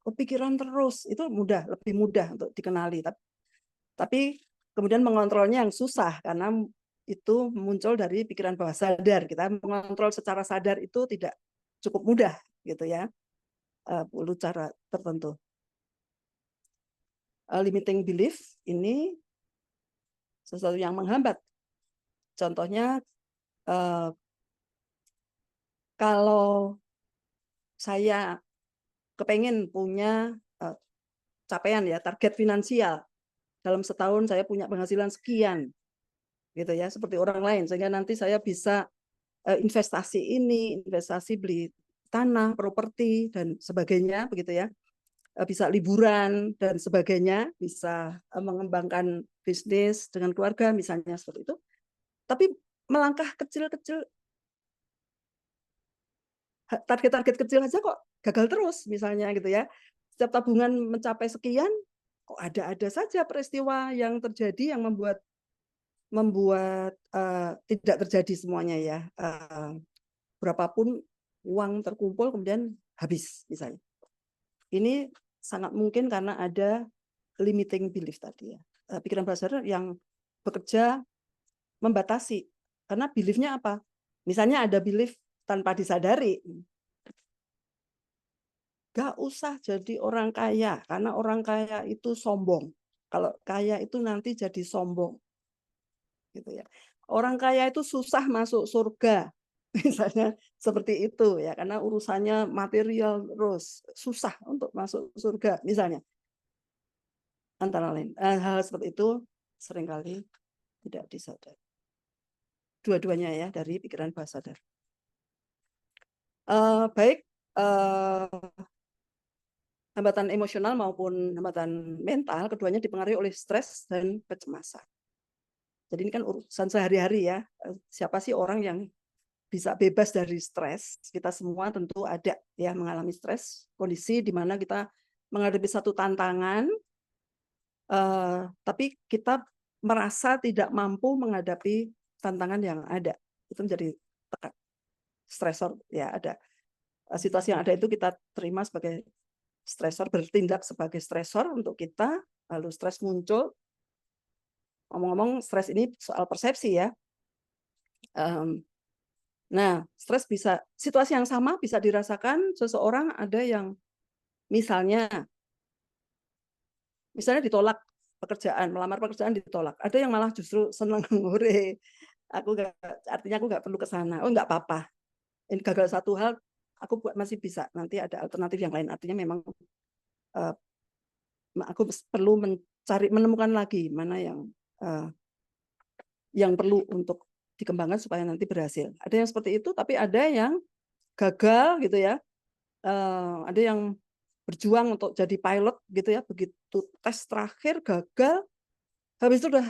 Kepikiran terus, itu lebih mudah untuk dikenali. Tapi kemudian mengontrolnya yang susah karena itu muncul dari pikiran bawah sadar. Kita mengontrol secara sadar itu tidak cukup mudah gitu ya. Perlu cara tertentu. Limiting belief ini sesuatu yang menghambat. Contohnya kalau saya kepengen punya capaian ya, target finansial dalam setahun saya punya penghasilan sekian, gitu ya, seperti orang lain, sehingga nanti saya bisa investasi ini, investasi beli tanah, properti dan sebagainya, begitu ya, bisa liburan dan sebagainya, bisa mengembangkan bisnis dengan keluarga misalnya seperti itu. Tapi melangkah kecil-kecil, target-target kecil aja kok gagal terus misalnya gitu ya. Setiap tabungan mencapai sekian, kok ada saja peristiwa yang terjadi yang membuat tidak terjadi semuanya ya. Berapapun uang terkumpul kemudian habis misalnya. Ini sangat mungkin karena ada limiting belief tadi ya. Pikiran bawah sadar yang bekerja membatasi. Karena beliefnya apa? Misalnya ada belief tanpa disadari. Gak usah jadi orang kaya, karena orang kaya itu sombong. Kalau kaya itu nanti jadi sombong. Gitu ya. Orang kaya itu susah masuk surga. Misalnya seperti itu ya, karena urusannya material terus, susah untuk masuk surga misalnya. Antara lain, hal seperti itu seringkali tidak disadari. Dua-duanya ya dari pikiran bawah sadar. Baik hambatan emosional maupun hambatan mental, keduanya dipengaruhi oleh stres dan kecemasan. Jadi ini kan urusan sehari-hari ya. Siapa sih orang yang bisa bebas dari stres? Kita semua tentu ada ya mengalami stres, kondisi di mana kita menghadapi satu tantangan, tapi kita merasa tidak mampu menghadapi tantangan yang ada. Itu menjadi stresor ya, ada situasi yang ada itu kita terima sebagai stresor, bertindak sebagai stresor untuk kita, lalu stres muncul. Ngomong-ngomong, stres ini soal persepsi ya. Nah, stres bisa, situasi yang sama bisa dirasakan seseorang, ada yang misalnya ditolak pekerjaan, melamar pekerjaan ditolak. Ada yang malah justru senang, hore, artinya aku nggak perlu ke sana. Oh, nggak apa-apa. Ini gagal satu hal, aku masih bisa. Nanti ada alternatif yang lain. Artinya memang aku perlu menemukan lagi mana yang perlu untuk dikembangkan supaya nanti berhasil. Ada yang seperti itu, tapi ada yang gagal gitu ya. Ada yang berjuang untuk jadi pilot gitu ya, begitu tes terakhir gagal, habis itu udah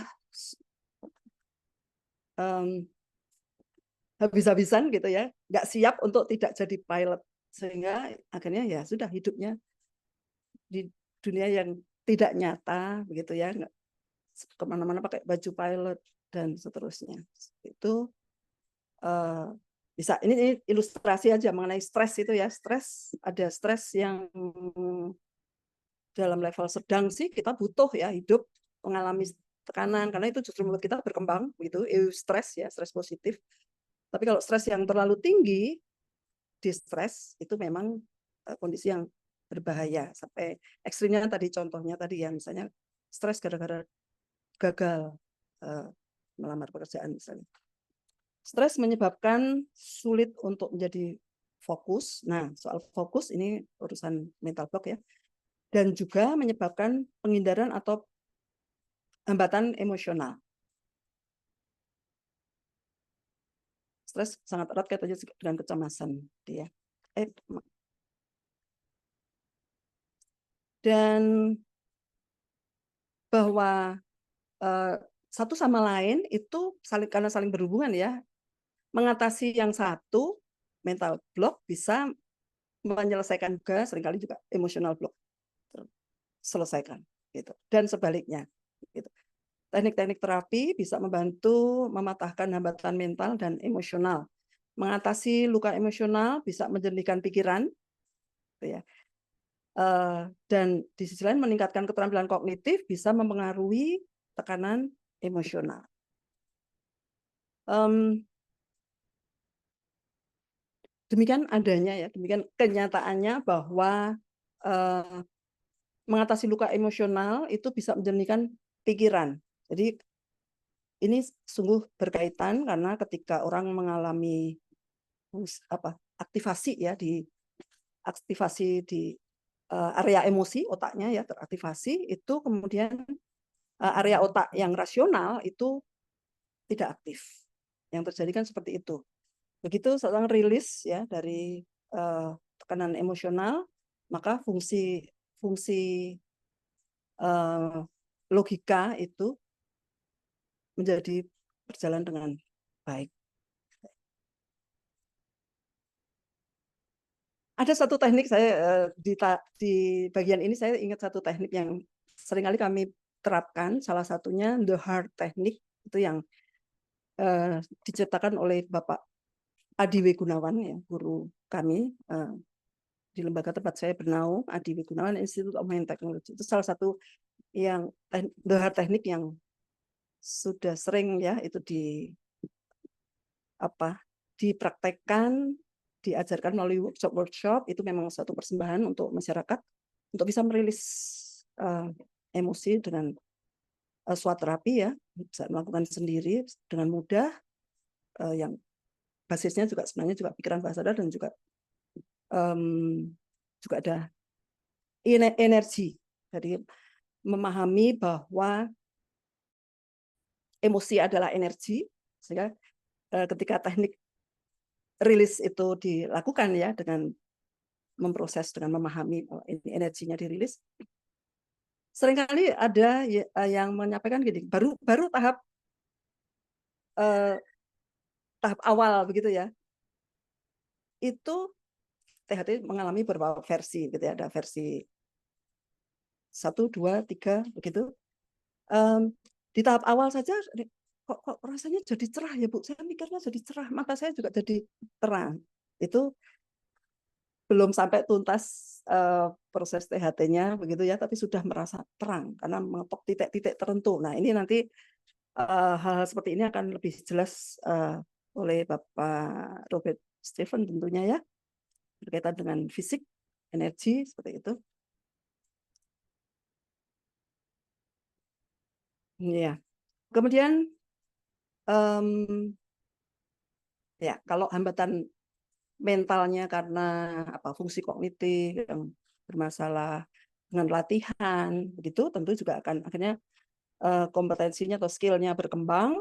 habis-habisan gitu ya, nggak siap untuk tidak jadi pilot, sehingga akhirnya ya sudah hidupnya di dunia yang tidak nyata begitu ya, nggak kemana-mana pakai baju pilot dan seterusnya. Itu bisa ini ilustrasi aja mengenai stres itu ya. Stres, ada stres yang dalam level sedang sih kita butuh ya, hidup mengalami tekanan karena itu justru membuat kita berkembang gitu. Stres ya, stres positif. Tapi kalau stres yang terlalu tinggi, distress itu memang kondisi yang berbahaya sampai ekstrimnya tadi, contohnya tadi ya, misalnya stres gara-gara gagal melamar pekerjaan misalnya. Stres menyebabkan sulit untuk menjadi fokus. Nah, soal fokus ini urusan mental block ya. Dan juga menyebabkan penghindaran atau hambatan emosional. Stres sangat erat kaitannya dengan kecemasan dia. Dan bahwa satu sama lain itu karena saling berhubungan ya. Mengatasi yang satu, mental block, bisa menyelesaikan juga seringkali juga emosional block selesaikan gitu. Dan sebaliknya gitu. Teknik-teknik terapi bisa membantu mematahkan hambatan mental dan emosional. Mengatasi luka emosional bisa menjernihkan pikiran gitu ya. Dan di sisi lain meningkatkan keterampilan kognitif bisa mempengaruhi tekanan emosional. Demikian adanya ya, demikian kenyataannya bahwa mengatasi luka emosional itu bisa menjernihkan pikiran. Jadi ini sungguh berkaitan karena ketika orang mengalami aktivasi ya di area emosi otaknya ya teraktivasi, itu kemudian area otak yang rasional itu tidak aktif. Yang terjadi kan seperti itu. Begitu seorang rilis ya dari tekanan emosional, maka fungsi logika itu menjadi berjalan dengan baik. Ada satu teknik saya di bagian ini saya ingat satu teknik yang seringkali kami terapkan, salah satunya the heart technique, itu yang diciptakan oleh Bapak Adi W. Gunawan ya, guru kami di lembaga tempat saya bernaung, Adi W. Gunawan Institute of Mind Technology. Itu salah satu yang the heart technique yang sudah sering ya itu dipraktekkan, diajarkan melalui workshop-workshop. Itu memang satu persembahan untuk masyarakat untuk bisa merilis emosi dengan SWOT terapi ya, bisa melakukan sendiri dengan mudah, yang basisnya juga sebenarnya juga pikiran bawah sadar dan juga ada energi. Jadi memahami bahwa emosi adalah energi, sehingga ketika teknik rilis itu dilakukan ya dengan memproses, dengan memahami bahwa ini energinya dirilis, seringkali ada yang menyampaikan gini, baru tahap awal begitu ya, itu THT mengalami beberapa versi gitu ya, ada versi 1, 2, 3 begitu. Di tahap awal saja kok rasanya jadi cerah ya Bu, saya mikirnya jadi cerah, mata saya juga jadi terang. Itu belum sampai tuntas proses THT-nya begitu ya, tapi sudah merasa terang karena mengetok titik-titik tertentu. Nah ini nanti hal-hal seperti ini akan lebih jelas oleh Bapak Robert Stephen tentunya ya, berkaitan dengan fisik, energi, seperti itu. Ya. Kemudian ya kalau hambatan mentalnya karena fungsi kognitif yang bermasalah dengan latihan, begitu tentu juga akan akhirnya kompetensinya atau skill-nya berkembang,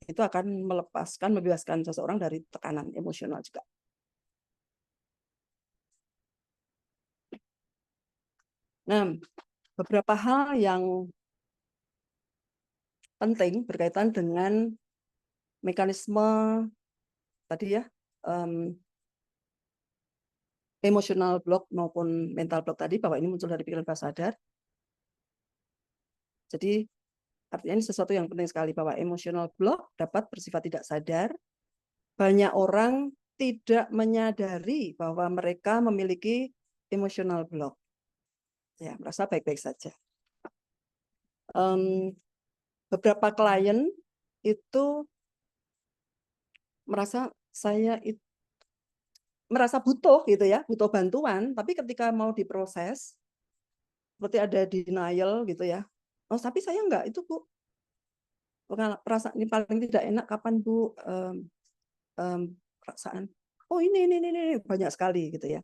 itu akan membebaskan seseorang dari tekanan emosional juga. Nah, beberapa hal yang penting berkaitan dengan mekanisme tadi ya, emotional block maupun mental block tadi, bahwa ini muncul dari pikiran bawah sadar. Jadi artinya ini sesuatu yang penting sekali, bahwa emotional block dapat bersifat tidak sadar. Banyak orang tidak menyadari bahwa mereka memiliki emotional block. Ya, merasa baik-baik saja. Beberapa klien itu merasa merasa butuh gitu ya, butuh bantuan, tapi ketika mau diproses seperti ada denial gitu ya. Oh, tapi saya enggak, itu Bu. Perasaan ini paling tidak enak kapan Bu? Perasaan. Oh, ini banyak sekali gitu ya.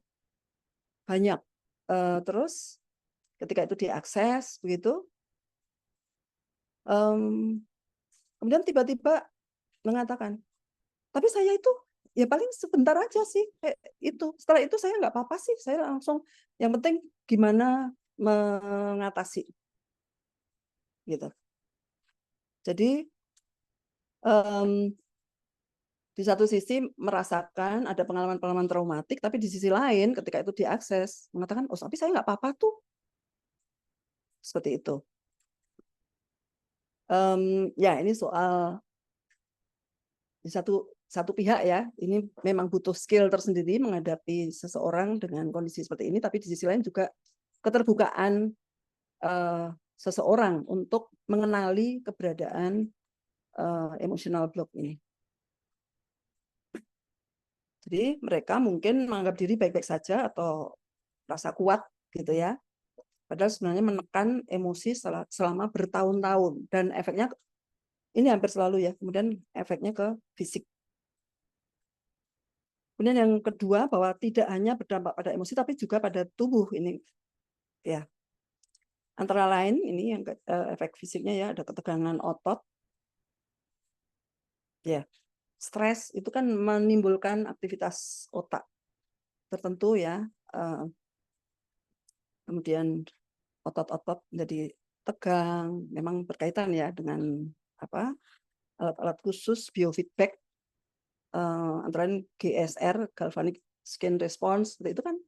Banyak. Terus ketika itu diakses begitu, kemudian tiba-tiba mengatakan, tapi saya itu ya paling sebentar aja sih kayak itu. Setelah itu saya nggak apa-apa sih, saya langsung yang penting gimana mengatasi gitu. Jadi di satu sisi merasakan ada pengalaman-pengalaman traumatik, tapi di sisi lain ketika itu diakses mengatakan, oh tapi saya nggak apa-apa tuh, seperti itu. Ya ini soal di satu pihak ya, ini memang butuh skill tersendiri menghadapi seseorang dengan kondisi seperti ini, tapi di sisi lain juga keterbukaan seseorang untuk mengenali keberadaan emotional block ini. Jadi mereka mungkin menganggap diri baik-baik saja atau rasa kuat gitu ya, padahal sebenarnya menekan emosi selama bertahun-tahun, dan efeknya ini hampir selalu ya, kemudian efeknya ke fisik. Kemudian yang kedua, bahwa tidak hanya berdampak pada emosi tapi juga pada tubuh ini ya. Antara lain ini yang efek fisiknya ya, ada ketegangan otot. Ya. Stres itu kan menimbulkan aktivitas otak tertentu ya. Kemudian otot-otot jadi tegang, memang berkaitan ya dengan apa? Alat-alat khusus biofeedback, antara lain GSR, galvanic skin response, itu kan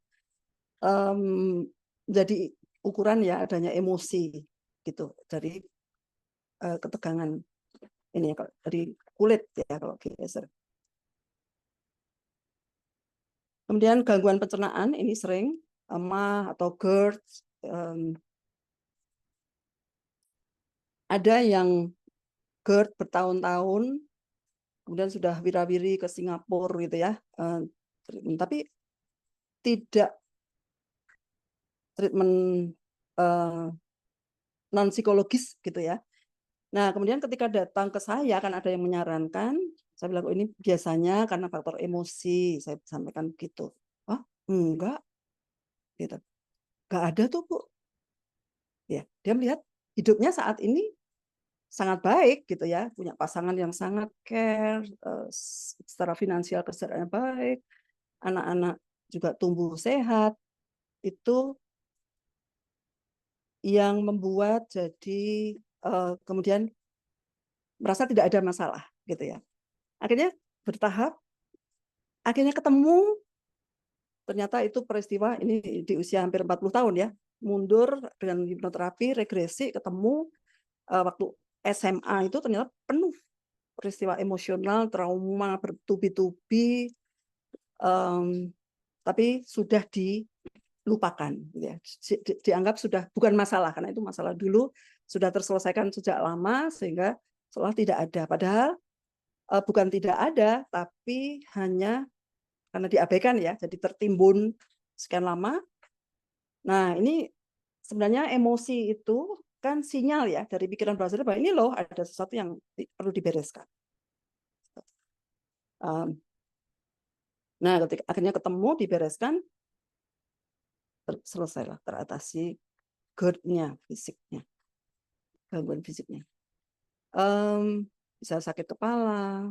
jadi ukuran ya adanya emosi gitu dari ketegangan ini ya, dari kulit ya kalau GSR. Kemudian gangguan pencernaan ini sering emah atau GERD. Ada yang GERD bertahun-tahun, kemudian sudah wira-wiri ke Singapura gitu ya, tapi tidak treatment non psikologis gitu ya. Nah kemudian ketika datang ke saya kan ada yang menyarankan, saya bilang oh, ini biasanya karena faktor emosi, saya sampaikan begitu. Oh enggak, gitu. Enggak ada tuh Bu. Ya, dia melihat hidupnya saat ini sangat baik gitu ya, punya pasangan yang sangat care, secara finansial kesejahteraannya baik, anak-anak juga tumbuh sehat. Itu yang membuat jadi kemudian merasa tidak ada masalah gitu ya. Akhirnya bertahap, akhirnya ketemu, ternyata itu peristiwa ini di usia hampir 40 tahun ya, mundur dengan hipnoterapi, regresi, ketemu waktu SMA itu ternyata penuh peristiwa emosional, trauma bertubi-tubi, tapi sudah dilupakan, ya. Dianggap sudah bukan masalah, karena itu masalah dulu, sudah terselesaikan sejak lama, sehingga seolah tidak ada. Padahal bukan tidak ada, tapi hanya karena diabaikan ya, jadi tertimbun sekian lama. Nah ini sebenarnya emosi itu kan sinyal ya dari pikiran bawah sadar bahwa ini loh ada sesuatu yang perlu dibereskan. Nah, ketika akhirnya ketemu, dibereskan, selesailah, teratasi GERD-nya, fisiknya, gangguan fisiknya. Bisa sakit kepala,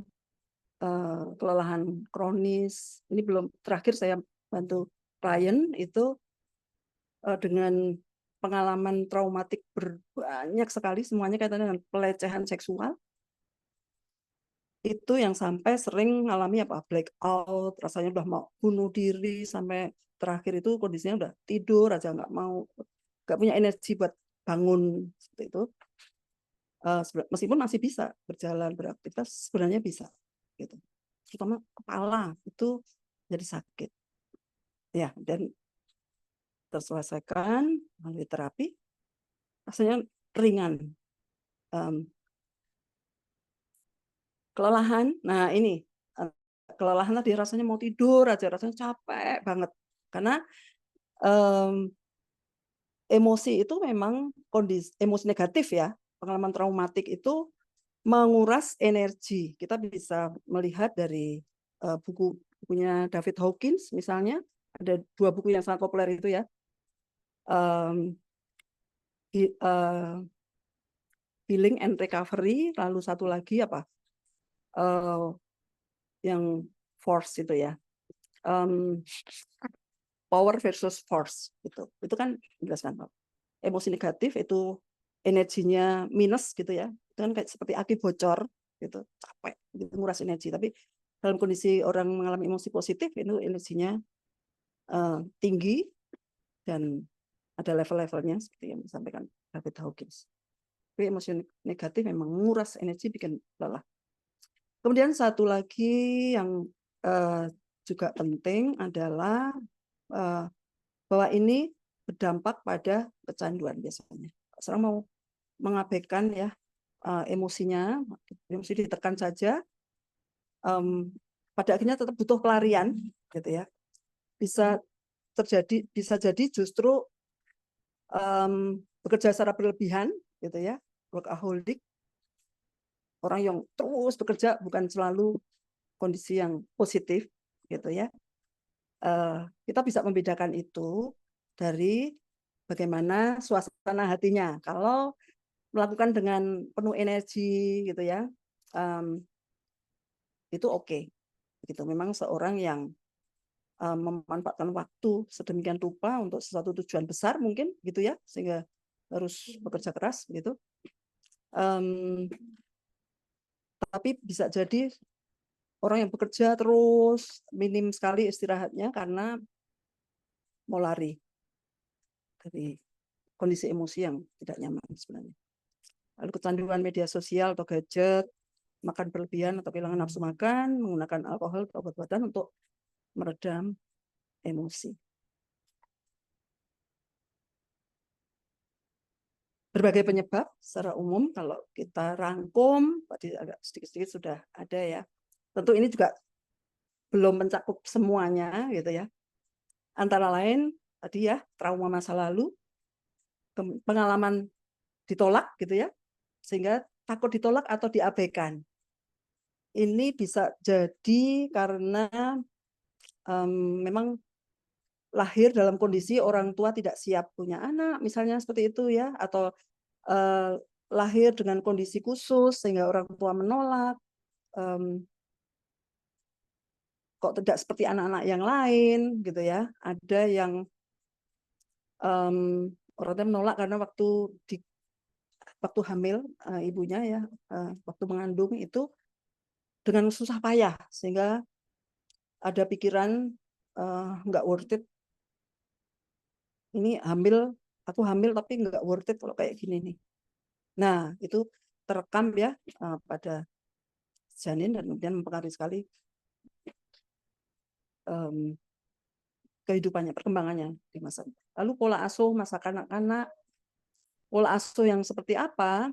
kelelahan kronis. Ini belum, terakhir saya bantu klien itu dengan pengalaman traumatik banyak sekali, semuanya kaitannya dengan pelecehan seksual. itu yang sampai sering mengalami apa, blackout, rasanya udah mau bunuh diri, sampai terakhir itu kondisinya udah tidur aja nggak mau, nggak punya energi buat bangun seperti itu. Meskipun masih bisa berjalan beraktivitas, sebenarnya bisa gitu. Terutama kepala itu jadi sakit ya, dan terselesaikan melalui terapi, rasanya ringan. Kelelahan, nah ini kelelahan tadi rasanya mau tidur aja, rasanya capek banget karena emosi itu memang kondisi emosi negatif ya, pengalaman traumatik itu menguras energi. Kita bisa melihat dari bukunya David Hawkins misalnya, ada 2 buku yang sangat populer itu ya, Healing and Recovery, lalu satu lagi apa, yang Force itu ya, Power versus Force itu kan menjelaskan emosi negatif itu energinya minus gitu ya, itu kan kayak seperti aki bocor gitu, capek gitu, nguras energi. Tapi dalam kondisi orang mengalami emosi positif itu energinya tinggi dan ada level-levelnya seperti yang disampaikan David Hawkins. Tapi emosi negatif memang menguras energi, bikin lelah. Kemudian satu lagi yang juga penting adalah bahwa ini berdampak pada kecanduan biasanya. Seorang mau mengabaikan ya emosinya, emosi ditekan saja, pada akhirnya tetap butuh pelarian, gitu ya. Bisa jadi justru bekerja secara berlebihan, gitu ya, workaholic. Orang yang terus bekerja bukan selalu kondisi yang positif, gitu ya. Kita bisa membedakan itu dari bagaimana suasana hatinya. Kalau melakukan dengan penuh energi gitu ya, itu oke. Gitu. Memang seorang yang memanfaatkan waktu sedemikian rupa untuk sesuatu tujuan besar mungkin gitu ya, sehingga harus bekerja keras gitu. Tapi bisa jadi orang yang bekerja terus, minim sekali istirahatnya karena mau lari dari kondisi emosi yang tidak nyaman sebenarnya. Lalu kecanduan media sosial atau gadget, makan berlebihan atau kehilangan nafsu makan, menggunakan alkohol atau obat-obatan untuk meredam emosi. Berbagai penyebab secara umum kalau kita rangkum, tadi agak sedikit-sedikit sudah ada ya. Tentu ini juga belum mencakup semuanya gitu ya. Antara lain tadi ya, trauma masa lalu, pengalaman ditolak gitu ya, sehingga takut ditolak atau diabaikan. Ini bisa jadi karena memang lahir dalam kondisi orang tua tidak siap punya anak, misalnya seperti itu ya, atau lahir dengan kondisi khusus sehingga orang tua menolak, kok tidak seperti anak-anak yang lain gitu ya. Ada yang orang tua menolak karena waktu hamil ibunya ya, waktu mengandung itu dengan susah payah sehingga ada pikiran nggak worth it. Ini aku hamil tapi nggak worth it kalau kayak gini nih. Nah, itu terekam ya pada janin dan kemudian mempengaruhi sekali kehidupannya, perkembangannya di masa. Lalu pola asuh masa kanak-kanak, pola asuh yang seperti apa?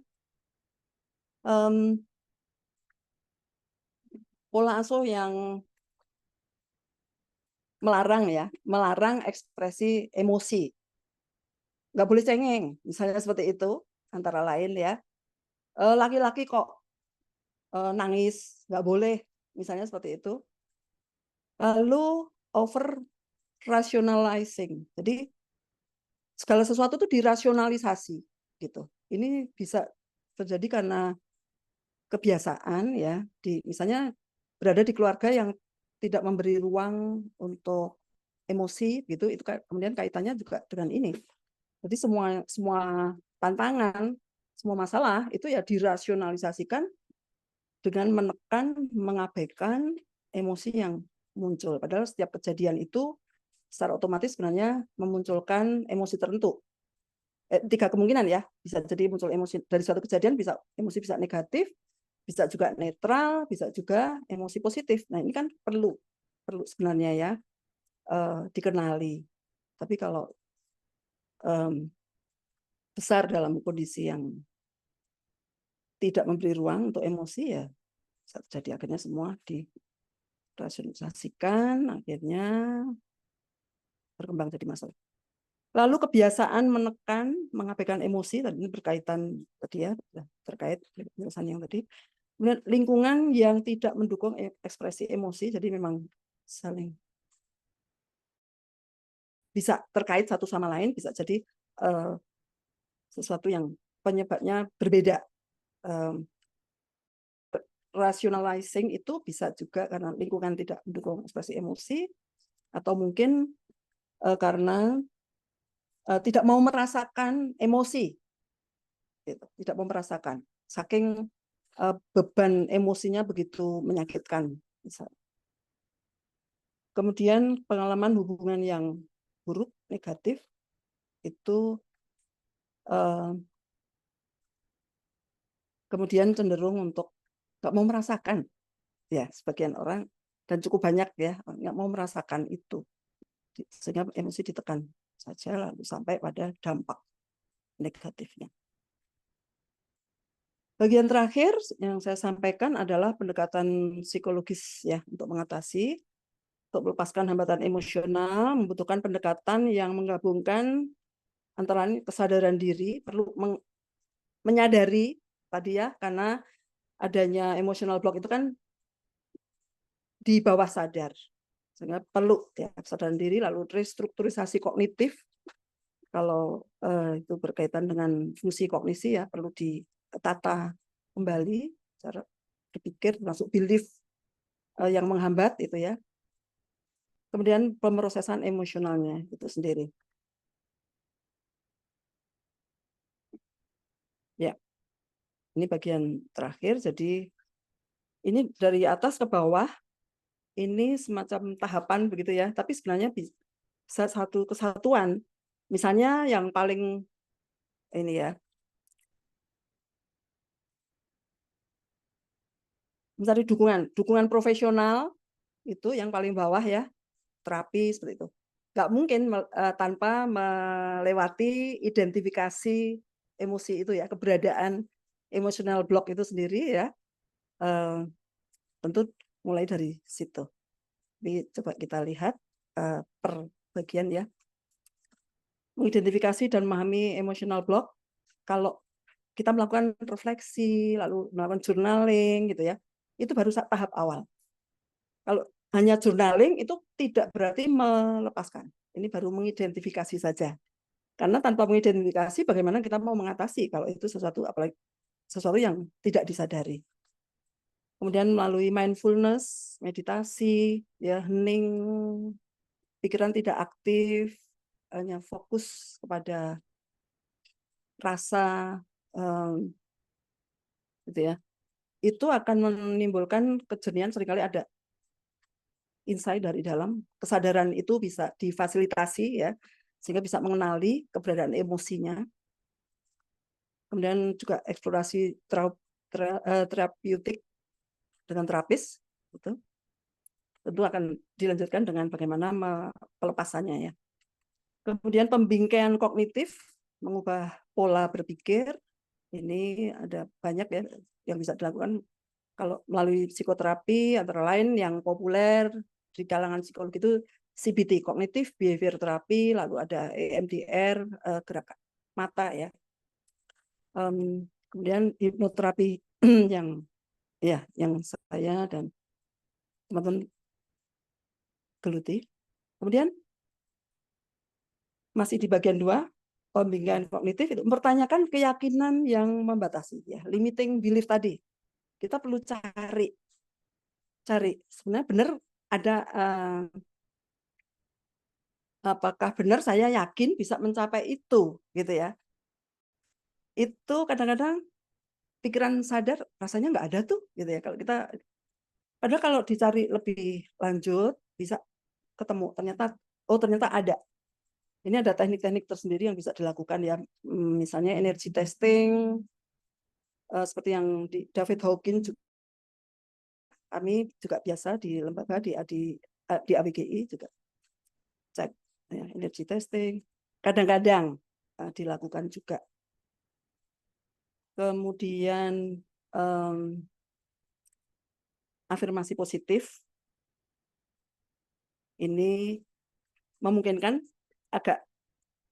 Pola asuh yang melarang ekspresi emosi. Nggak boleh cengeng, misalnya seperti itu, antara lain ya. Laki-laki kok nangis, nggak boleh, misalnya seperti itu. Lalu over rationalizing, jadi segala sesuatu itu dirasionalisasi, gitu. Ini bisa terjadi karena kebiasaan ya, misalnya berada di keluarga yang tidak memberi ruang untuk emosi, gitu. Itu kemudian kaitannya juga dengan ini. Jadi semua tantangan, semua masalah itu ya dirasionalisasikan dengan menekan, mengabaikan emosi yang muncul. Padahal setiap kejadian itu secara otomatis sebenarnya memunculkan emosi tertentu. Tiga kemungkinan ya, bisa jadi muncul emosi dari suatu kejadian, bisa emosi bisa negatif, bisa juga netral, bisa juga emosi positif. Nah ini kan perlu sebenarnya ya dikenali. Tapi kalau besar dalam kondisi yang tidak memberi ruang untuk emosi ya bisa terjadi akhirnya semua dirasionalisasikan, akhirnya berkembang jadi masalah. Lalu kebiasaan menekan, mengabaikan emosi, tadi ini berkaitan tadi ya, terkait penjelasan yang tadi. Kemudian lingkungan yang tidak mendukung ekspresi emosi, jadi memang saling bisa terkait satu sama lain, bisa jadi sesuatu yang penyebabnya berbeda. Rationalizing itu bisa juga karena lingkungan tidak mendukung ekspresi emosi, atau mungkin karena tidak mau merasakan emosi, gitu. Tidak mau merasakan, saking beban emosinya begitu menyakitkan. Misalnya. Kemudian pengalaman hubungan yang buruk, negatif, itu kemudian cenderung untuk nggak mau merasakan, ya sebagian orang dan cukup banyak ya nggak mau merasakan itu, sehingga emosi ditekan saja lalu sampai pada dampak negatifnya. Bagian terakhir yang saya sampaikan adalah pendekatan psikologis ya untuk mengatasi, untuk melepaskan hambatan emosional, membutuhkan pendekatan yang menggabungkan antara lain kesadaran diri, perlu menyadari tadi ya, karena adanya emotional block itu kan di bawah sadar, sehingga perlu ya kesadaran diri, lalu restrukturisasi kognitif. Kalau itu berkaitan dengan fungsi kognisi ya perlu ditata kembali cara berpikir, termasuk belief yang menghambat itu ya. Kemudian pemrosesan emosionalnya itu sendiri. Ya, ini bagian terakhir. Jadi ini dari atas ke bawah, ini semacam tahapan begitu ya. Tapi sebenarnya bisa satu kesatuan. Misalnya yang paling ini ya, mencari dukungan profesional itu yang paling bawah ya, terapi seperti itu. Nggak mungkin tanpa melewati identifikasi emosi itu ya, keberadaan emotional block itu sendiri ya, tentu mulai dari situ. Jadi coba kita lihat per bagian ya. Mengidentifikasi dan memahami emotional block, kalau kita melakukan refleksi, lalu melakukan journaling gitu ya, itu baru tahap awal. Kalau hanya journaling itu tidak berarti melepaskan. Ini baru mengidentifikasi saja. Karena tanpa mengidentifikasi bagaimana kita mau mengatasi kalau itu sesuatu, apalagi sesuatu yang tidak disadari. Kemudian melalui mindfulness, meditasi, ya hening, pikiran tidak aktif, hanya fokus kepada rasa, gitu ya. Itu akan menimbulkan kejernihan, seringkali ada insight dari dalam, kesadaran itu bisa difasilitasi ya, sehingga bisa mengenali keberadaan emosinya. Kemudian juga eksplorasi terapeutik dengan terapis, itu tentu akan dilanjutkan dengan bagaimana pelepasannya ya. Kemudian pembingkaian kognitif, mengubah pola berpikir, ini ada banyak ya yang bisa dilakukan kalau melalui psikoterapi, antara lain yang populer di kalangan psikologi itu CBT, Cognitive Behavior Therapy, lalu ada EMDR, gerak mata ya. Kemudian hipnoterapi yang saya dan teman-teman geluti. Kemudian masih di bagian 2, pembingkaian kognitif itu mempertanyakan keyakinan yang membatasi ya, limiting belief tadi. Kita perlu cari sebenarnya benar ada apakah benar saya yakin bisa mencapai itu gitu ya. Itu kadang-kadang pikiran sadar rasanya nggak ada tuh gitu ya. Kalau kita, padahal kalau dicari lebih lanjut bisa ketemu ternyata, oh ternyata ada. Ini ada teknik-teknik tersendiri yang bisa dilakukan ya, misalnya energy testing, seperti yang di David Hawkins juga, kami juga biasa di lembaga di AWGI juga cek ya, energy testing, kadang-kadang dilakukan juga. Kemudian afirmasi positif ini memungkinkan, agak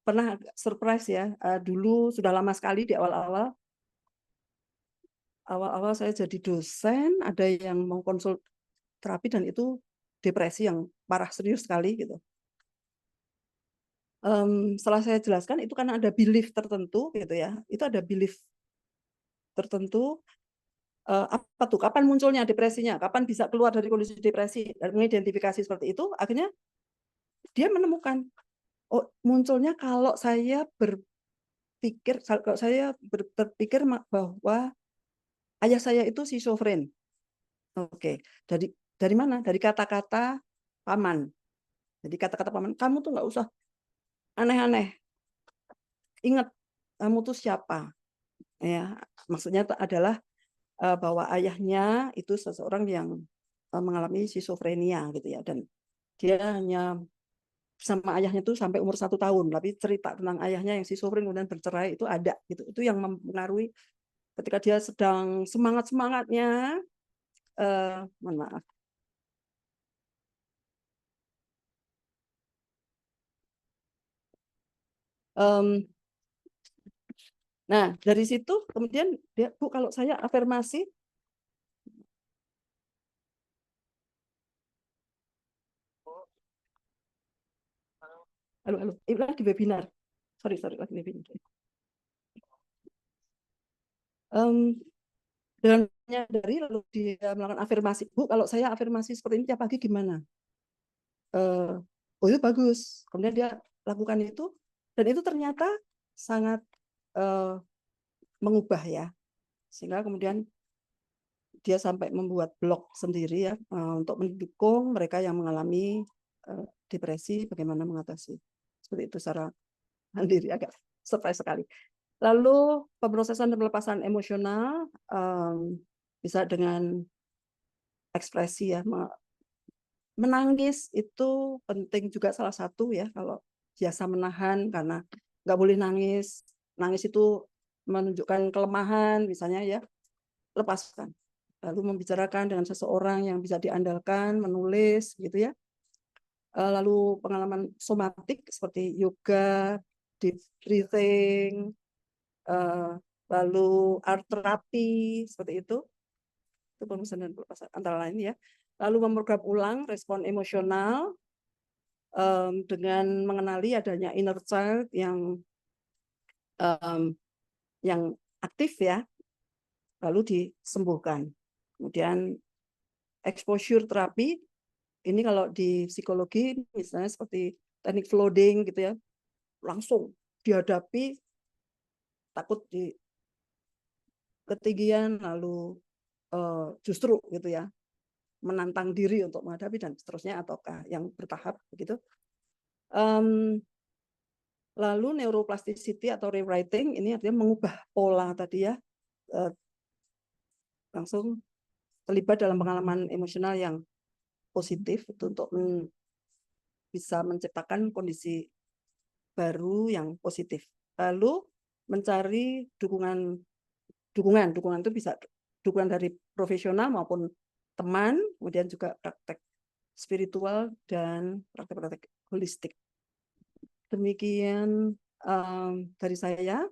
pernah agak surprise ya, dulu sudah lama sekali di awal-awal saya jadi dosen, ada yang mau konsul terapi dan itu depresi yang parah serius sekali gitu. Setelah saya jelaskan itu karena ada belief tertentu gitu ya, itu ada belief tertentu, apa tuh, kapan munculnya depresinya, kapan bisa keluar dari kondisi depresi, dan mengidentifikasi seperti itu, akhirnya dia menemukan, oh munculnya kalau saya berpikir bahwa ayah saya itu schizofren. Oke, dari mana? Dari kata-kata paman. Jadi kata-kata paman, kamu tuh nggak usah aneh-aneh. Ingat, kamu tuh siapa? Ya, maksudnya adalah bahwa ayahnya itu seseorang yang mengalami schizofrenia gitu ya, dan dia hanya sama ayahnya tuh sampai umur 1 tahun, tapi cerita tentang ayahnya yang schizofren kemudian bercerai itu ada gitu. Itu yang mempengaruhi ketika dia sedang semangat-semangatnya, mohon maaf. Nah, dari situ kemudian dia, Bu, kalau saya afirmasi, halo, lagi webinar. Sorry, lagi webinar. Dan menyadari lalu dia melakukan afirmasi, Bu, kalau saya afirmasi seperti ini tiap pagi gimana? Oh itu bagus. Kemudian dia lakukan itu, dan itu ternyata sangat mengubah ya, sehingga kemudian dia sampai membuat blog sendiri ya, untuk mendukung mereka yang mengalami depresi, bagaimana mengatasi seperti itu secara mandiri. Agak surprise sekali. Lalu pemrosesan dan pelepasan emosional bisa dengan ekspresi ya, menangis itu penting juga, salah satu ya, kalau biasa menahan karena nggak boleh nangis. Nangis itu menunjukkan kelemahan misalnya ya, lepaskan. Lalu membicarakan dengan seseorang yang bisa diandalkan, menulis gitu ya. Lalu pengalaman somatik seperti yoga, deep breathing, lalu art terapi seperti itu pemrosesan dan pelepasan antara lain ya. Lalu memprogram ulang respon emosional dengan mengenali adanya inner child yang aktif ya, lalu disembuhkan. Kemudian exposure terapi ini kalau di psikologi misalnya seperti teknik flooding gitu ya, langsung dihadapi, takut di ketinggian, lalu justru gitu ya, menantang diri untuk menghadapi dan seterusnya, ataukah yang bertahap begitu. Lalu neuroplasticity atau rewriting ini artinya mengubah pola tadi ya, langsung terlibat dalam pengalaman emosional yang positif itu untuk bisa menciptakan kondisi baru yang positif. Lalu mencari dukungan itu bisa dukungan dari profesional maupun teman, kemudian juga praktek spiritual dan praktek-praktek holistik. Demikian dari saya.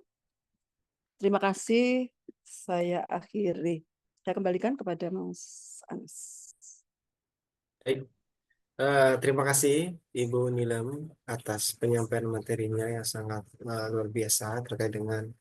Terima kasih. Saya akhiri. Saya kembalikan kepada Mas Anis. Baik. Terima kasih Ibu Nilam atas penyampaian materinya yang sangat luar biasa terkait dengan